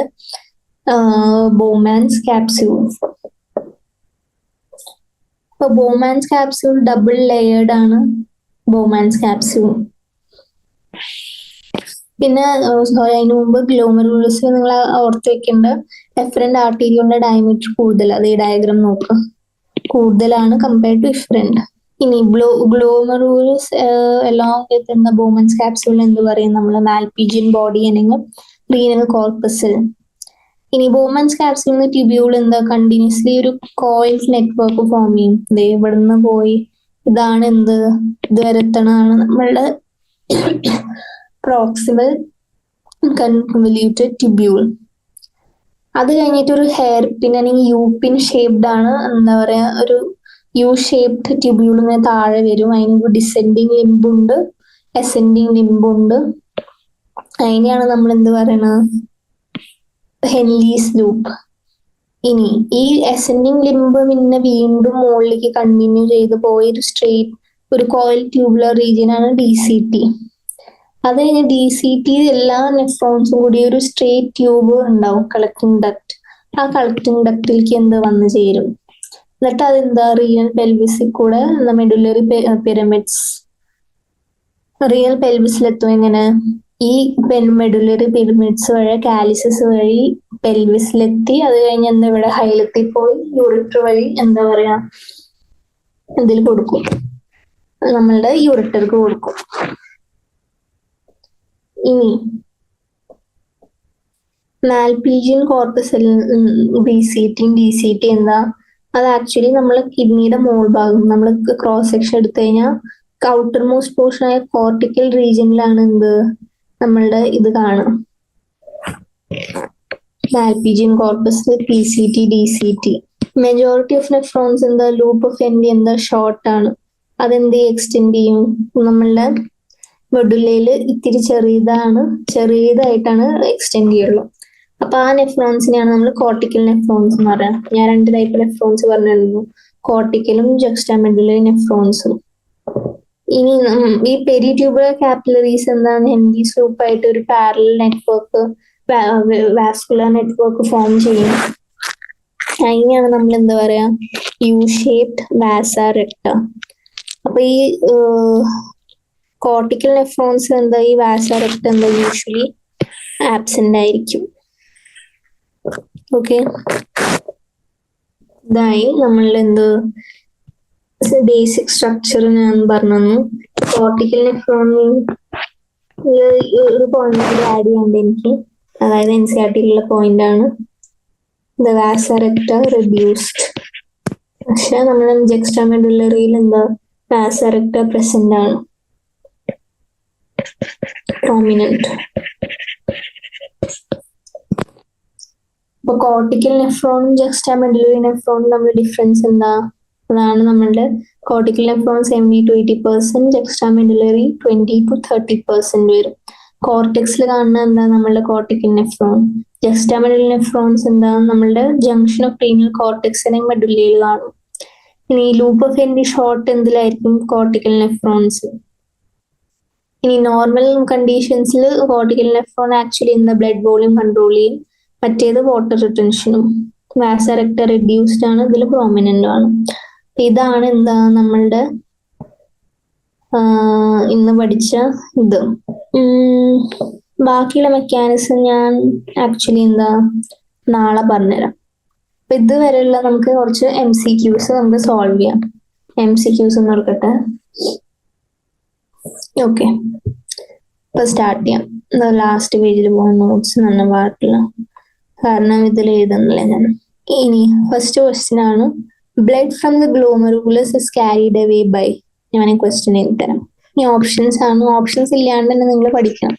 ബോമാൻസ് ക്യാപ്സ്യൂൾ. ഇപ്പൊ ബോമാൻസ് ക്യാപ്സ്യൂൾ ഡബിൾ ലെയേർഡ് ആണ് ബോമാൻസ് ക്യാപ്സ്യൂൾ. പിന്നെ അതിന് മുമ്പ് ഗ്ലോമറുലസ് നിങ്ങൾ ഓർത്ത് വെക്കേണ്ട എഫറന്റ് ആർട്ടീരിയോന്റെ ഡയമീറ്റർ കൂടുതൽ, അത് ഈ ഡയഗ്രാം നോക്കുക, കൂടുതലാണ് കമ്പയർഡ് ടു ഇഫറന്റ്. ഇനി glomerulus along with Bowman's capsule എന്ത് പറയും നമ്മൾ? മാൽപിജിയൻ ബോഡി അല്ലെങ്കിൽ റീനൽ കോർപ്പസിൽ. ഇനി ബോമൻസ് ക്യാപ്സ്യൂളിന് ട്യൂബ്യൂൾ എന്താ കണ്ടിന്യൂസ്ലി ഒരു കോയിൽ നെറ്റ്വർക്ക് ഫോം ചെയ്യും. ഇവിടുന്ന് പോയി ഇതാണ് എന്ത് ഇതുവരെ എത്തണതാണ് നമ്മളുടെ പ്രോക്സിമൽ കൺവല്യൂട്ടഡ് ട്യൂബ്യൂൾ. അത് കഴിഞ്ഞിട്ട് ഒരു ഹെയർ പിൻ അല്ലെങ്കിൽ യു പിൻ ഷേപ്ഡ് ആണ്, എന്താ പറയാ, ഒരു യു ഷേപ്ഡ് ട്യൂബ്യൂൾ ഇങ്ങനെ താഴെ വരും. അതിന് ഡിസെൻഡിങ് ലിംബുണ്ട്, അസെൻഡിങ് ലിംബുണ്ട്. അതിനെയാണ് നമ്മൾ എന്ത് പറയണത്? Henley's loop. ഇനി ഈ അസെൻഡിങ് ലിംബ് പിന്നെ വീണ്ടും മുകളിലേക്ക് കണ്ടിന്യൂ ചെയ്ത് പോയി ഒരു സ്ട്രെയിറ്റ് ഒരു കോയിൽ ട്യൂബുലർ റീജിയൻ ആണ് DCT. അത് കഴിഞ്ഞ് DCT എല്ലാ നെഫ്രോൺസും കൂടി ഒരു സ്ട്രെയിറ്റ് ട്യൂബ് ഉണ്ടാവും, കളക്ടിങ് ഡക്ട്. ആ കളക്ടിങ് ഡക്റ്റിലേക്ക് എന്ത് വന്നു ചേരും. എന്നിട്ട് അതെന്താ റീനൽ പെൽവിസിൽ കൂടെ മെഡുലറി പിരമിഡ്സ്, റീനൽ പെൽവിസിലെത്തും. എങ്ങനെ? ഈ മെഡുലറി പിരമിഡ്സ് വഴി കാലിസസ് വഴി പെൽവിസിലെത്തി. അത് കഴിഞ്ഞ് എന്താ ഇവിടെ ഹൈലത്തിൽ പോയി യൂറിറ്റർ വഴി എന്താ പറയാ ഇതിൽ കൊടുക്കും, നമ്മളുടെ യൂറിറ്റർക്ക് കൊടുക്കും. ഇനി മാൽപീജിയൻ കോർപ്പസിൽ DCT എന്താ? അത് ആക്ച്വലി നമ്മള് കിഡ്നിയുടെ മോൾ ഭാഗം നമ്മൾ ക്രോസ് സെക്ഷൻ എടുത്തു കഴിഞ്ഞാൽ ഔട്ടർ മോസ്റ്റ് പോർഷൻ ആയ കോർട്ടിക്കൽ റീജിയനിലാണ് എന്ത് നമ്മളുടെ ഇത് കാണാം. Malpighian corpus, PCT, DCT. Majority of nephrons എന്താ? ലൂപ്പ് ഓഫ് എൻഡി എന്താ? ഷോർട്ട് ആണ്. അതെന്ത് എക്സ്റ്റെൻഡ് ചെയ്യും? നമ്മളുടെ മെഡുലയിൽ ഇത്തിരി ചെറിയതായിട്ടാണ് എക്സ്റ്റെൻഡ് ചെയ്യുള്ളൂ. അപ്പൊ ആ നെഫ്രോൺസിനെയാണ് നമ്മൾ കോർട്ടിക്കൽ നെഫ്രോൺസ് എന്ന് പറയുന്നത്. ഞാൻ 2 ടൈപ്പ് നെഫ്രോൺസ് പറഞ്ഞിരുന്നു, കോർട്ടിക്കലും ജക്സ്റ്റാമെഡുലറി നെഫ്രോൺസും. ഇനി ഈ പെരിട്യൂബുലർ കാപ്പിലറീസ് എന്താണ്? ഹെൻലീസ് ലൂപ്പ് ആയിട്ട് ഒരു parallel network, vascular network form ചെയ്യും. അതിനെയാണ് നമ്മൾ എന്താ പറയാ? U shaped vasa recta. അപ്പൊ ഈ കോർട്ടിക്കൽ നെഫ്രോൺസ് എന്താ? ഈ വാസ റെക്ട എന്താ യൂഷ്വലി ആബ്സെന്റ് ആയിരിക്കും. ഓക്കെ, ഇതായി നമ്മളുടെ എന്ത് ബേസിക് സ്ട്രക്ചർ ഞാൻ പറഞ്ഞു. കോർട്ടിക്കൽ നെഫ്രോണിൽ ഒരു പോയിന്റ് ആഡ് ചെയ്യാണ്ട് എനിക്ക്, അതായത് NCERT-യിലുള്ള പോയിന്റ് ആണ് ദ വാസ റെക്ട റെഡ്യൂസ്ഡ്. പക്ഷെ നമ്മൾ ജക്സ്റ്റാമെഡുലറിയിൽ എന്താ വാസ റെക്ട പ്രസന്റ് ആണ്, പ്രോമിനന്റ്. ഇപ്പൊ കോർട്ടിക്കൽ നെഫ്രോണും ജക്സ്റ്റാമെഡുലറി നെഫ്രോണും തമ്മിൽ ഡിഫറൻസ് എന്താ? അതാണ് നമ്മളുടെ കോർട്ടിക്കൽ നെഫ്രോൺ 70 to 80%, ജക്സ്റ്റാമെഡുലറി 20 to 30% വരും. കോർട്ടെക്സിൽ കാണുന്ന എന്താ? നമ്മളുടെ കോർട്ടിക്കൽ നെഫ്രോൺ. ജക്സ്റ്റാമെഡുലറി നെഫ്രോൺസ് എന്താ? നമ്മളുടെ ജംഗ്ഷൻ ഓഫ് റീനൽ കോർട്ടെക്സ് അല്ലെങ്കിൽ മെഡുലയിൽ കാണും. ഇനി ലൂപ്പ് ഓഫ് എൻഡി ഷോർട്ട് എന്തിലായിരിക്കും? Cortical nephrons. ഇനി നോർമൽ കണ്ടീഷൻസിൽ കോർട്ടിക്കൽ നെഫ്രോൺ ആക്ച്വലി എന്താ ബ്ലഡ് വോളിയം കൺട്രോൾ ചെയ്യും, മറ്റേത് വാട്ടർ റിട്ടൻഷനും. വാസ റെക്ട റെഡ്യൂസ്ഡ് ആണ്, ഇതിൽ പ്രോമിനന്റ് ആണ്. ഇതാണ് എന്താ നമ്മളുടെ ഇന്ന് പഠിച്ച ഇത്. ബാക്കിയുള്ള മെക്കാനിസം ഞാൻ ആക്ച്വലി എന്താ നാളെ പറഞ്ഞുതരാം. അപ്പൊ ഇതുവരെയുള്ള നമുക്ക് കുറച്ച് MCQs നമുക്ക് സോൾവ് ചെയ്യാം. MCQs എന്ന് കൊടുക്കട്ടെ. ഓക്കെ, ഇപ്പൊ സ്റ്റാർട്ട് ചെയ്യാം. ലാസ്റ്റ് പേജിൽ പോകുന്ന നോട്ട്സ് എന്ന പാർട്ടില്ല, കാരണം ഇതിൽ എഴുതുന്നില്ല ഞാൻ. ഇനി ഫസ്റ്റ് ക്വസ്റ്റ്യൻ ആണ്, blood from the glomerulus is carried away by. ഞാൻ ക്വസ്റ്റ്യൻ എഴുതി തരാം. ഇനി ഓപ്ഷൻസ് ആണ്, ഓപ്ഷൻസ് ഇല്ലാണ്ട് തന്നെ നിങ്ങൾ പഠിക്കണം.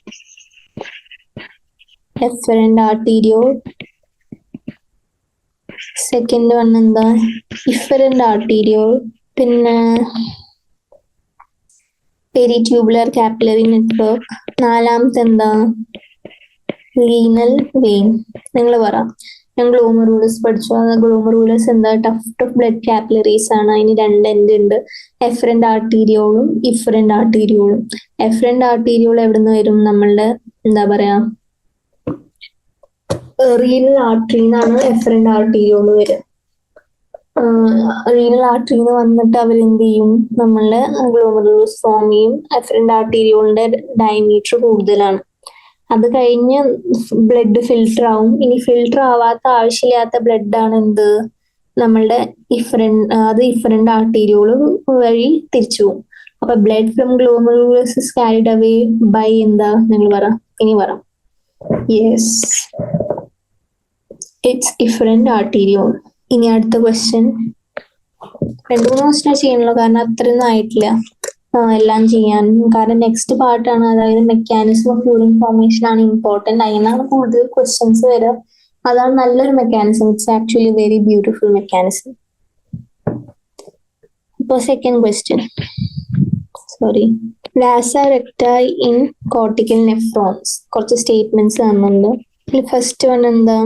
എഫറന്റ് ആർട്ടീരിയോൾ, സെക്കൻഡ് വൺ എന്താ ഇഫറന്റ് ആർട്ടീരിയോൾ, പിന്നെ പെരിട്യൂബുലർ കാപ്പിലറി നെറ്റ്വർക്ക്, നാലാമത്തെ എന്താ ലീനൽ വെയിൻ. നിങ്ങൾ പറ. ഞാൻ ഗ്ലോമറുലസ് പഠിച്ചു. ഗ്ലോമറുലസ് എന്താ? ടഫ്റ്റ് ഓഫ് ബ്ലഡ് കാപ്പിലറീസ് ആണ്. അതിന് 2 എൻഡ് ഉണ്ട്, എഫറന്റ് ആർട്ടീരിയോളും ഇഫറന്റ് ആർട്ടീരിയോളും. എഫറന്റ് ആർട്ടീരിയോൾ എവിടെ നിന്ന് വരും? നമ്മളുടെ എന്താ പറയാ റീനൽ ആർട്ടറി എന്നാണ് എഫറന്റ് ആർട്ടീരിയോള് വരിക. റീനൽ ആർട്ടറിന്ന് വന്നിട്ട് അവരെന്ത് ചെയ്യും, നമ്മളുടെ ഗ്ലോമറുലസ് ഫോം ചെയ്യും. എഫറന്റ് ആർട്ടീരിയോളിന്റെ ഡയമീറ്റർ കൂടുതലാണ്. അത് കഴിഞ്ഞ് ബ്ലഡ് ഫിൽട്ടർ ആവും. ഇനി ഫിൽട്ടർ ആവാത്ത ആവശ്യമില്ലാത്ത ബ്ലഡ് ആണ് എന്ത്, നമ്മളുടെ ഇഫറന്റ് ആർട്ടീരിയോള് വഴി തിരിച്ചു പോകും. അപ്പൊ blood from glomerulus is carried away by എന്താ, നിങ്ങൾ പറ, ഇനി പറ. Yes, it's efferent arteriole. ഇനി അടുത്ത ക്വസ്റ്റ്യൻ 2-3 ക്വസ്റ്റ്യൻ ചെയ്യണല്ലോ, കാരണം അത്രയൊന്നും ആയിട്ടില്ല എല്ലാം ചെയ്യാൻ. കാരണം നെക്സ്റ്റ് പാർട്ടാണ്, അതായത് മെക്കാനിസം ഓഫ് യൂറിൻ ഫോർമേഷൻ ആണ് ഇമ്പോർട്ടന്റ്. അതിനാണ് കൂടുതൽ ക്വസ്റ്റ്യൻസ് വരിക. അതാണ് നല്ലൊരു mechanism. It's actually very beautiful mechanism. ഇപ്പോൾ സെക്കൻഡ് ക്വസ്റ്റ്യൻ, സോറി, വാസ റെക്ടായി ഇൻ കോർട്ടിക്കൽ നെഫ്രോൺസ്. കുറച്ച് സ്റ്റേറ്റ്മെന്റ്സ് തന്നുണ്ട്. ഫസ്റ്റ് വൺ എന്താ,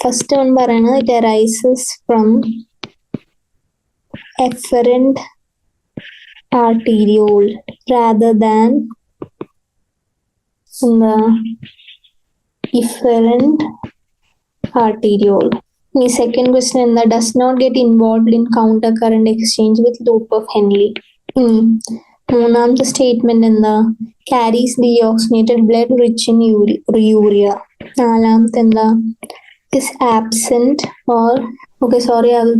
ഫസ്റ്റ് വൺ പറയുന്നത് it arises from efferent arteriole rather than the efferent arteriole. The second question is that does not get involved in counter current exchange with loop of Henle. മൂന്നാമത്തെ statement എന്താ, carries deoxygenated blood rich in urea. നാലാമത്തെ എന്താ, is absent or okay sorry, അത്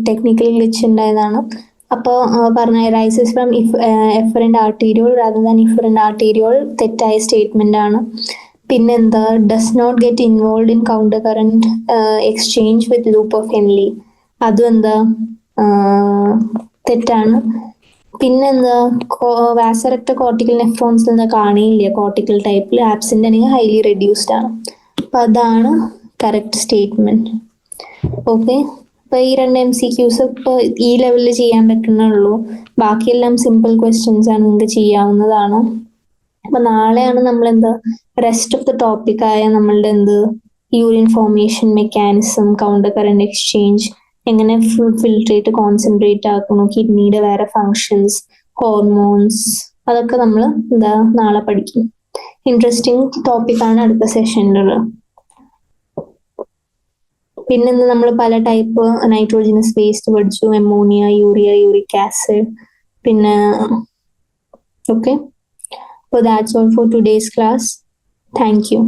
technical glitch ഉണ്ടായതാണ്. അപ്പോൾ പറഞ്ഞ rises from efferent arteriole rather than efferent arteriole തെറ്റായ statement ആണ്. പിന്നെന്താ, does not get involve in counter current exchange with loop of Henle, അതും എന്താ തെറ്റാണ്. പിന്നെന്താ, വാസറക്ടർ കോർട്ടിക്കൽ നെഫ്രോൺസ് എന്താ കാണിയില്ല കോർട്ടിക്കൽ ടൈപ്പിൽ, ആബ്സെന്റ് ആണെങ്കിൽ ഹൈലി റെഡ്യൂസ്ഡ് ആണ്. അപ്പൊ അതാണ് കറക്റ്റ് സ്റ്റേറ്റ്മെന്റ്. ഓക്കെ, അപ്പൊ ഈ 2 MCQs ഇപ്പൊ ഈ ലെവലിൽ ചെയ്യാൻ പറ്റുന്നുള്ളൂ. ബാക്കിയെല്ലാം സിമ്പിൾ ക്വസ്റ്റ്യൻസ് ആണ്, നിങ്ങൾക്ക് ചെയ്യാവുന്നതാണ്. അപ്പൊ നാളെയാണ് നമ്മൾ എന്താ റെസ്റ്റ് ഓഫ് ദ ടോപ്പിക് ആയ നമ്മളുടെ urine formation mechanism, counter current exchange, എങ്ങനെ ഫിൽട്രേറ്റ് കോൺസെൻട്രേറ്റ് ആക്കുന്നു, കിഡ്നിയുടെ വേറെ ഫങ്ഷൻസ്, ഹോർമോൺസ്, അതൊക്കെ നമ്മൾ നാളെ പഠിക്കും. ഇൻട്രസ്റ്റിംഗ് ടോപ്പിക് ആണ് അടുത്ത സെഷനിലുള്ളത്. പിന്നെ നമ്മൾ പല ടൈപ്പ് നൈട്രോജനസ് വേസ്റ്റ് പഠിച്ചു, അമോണിയ, യൂറിയ, യൂറിക് ആസിഡ്, പിന്നെ okay. So that's all for today's class. Thank you.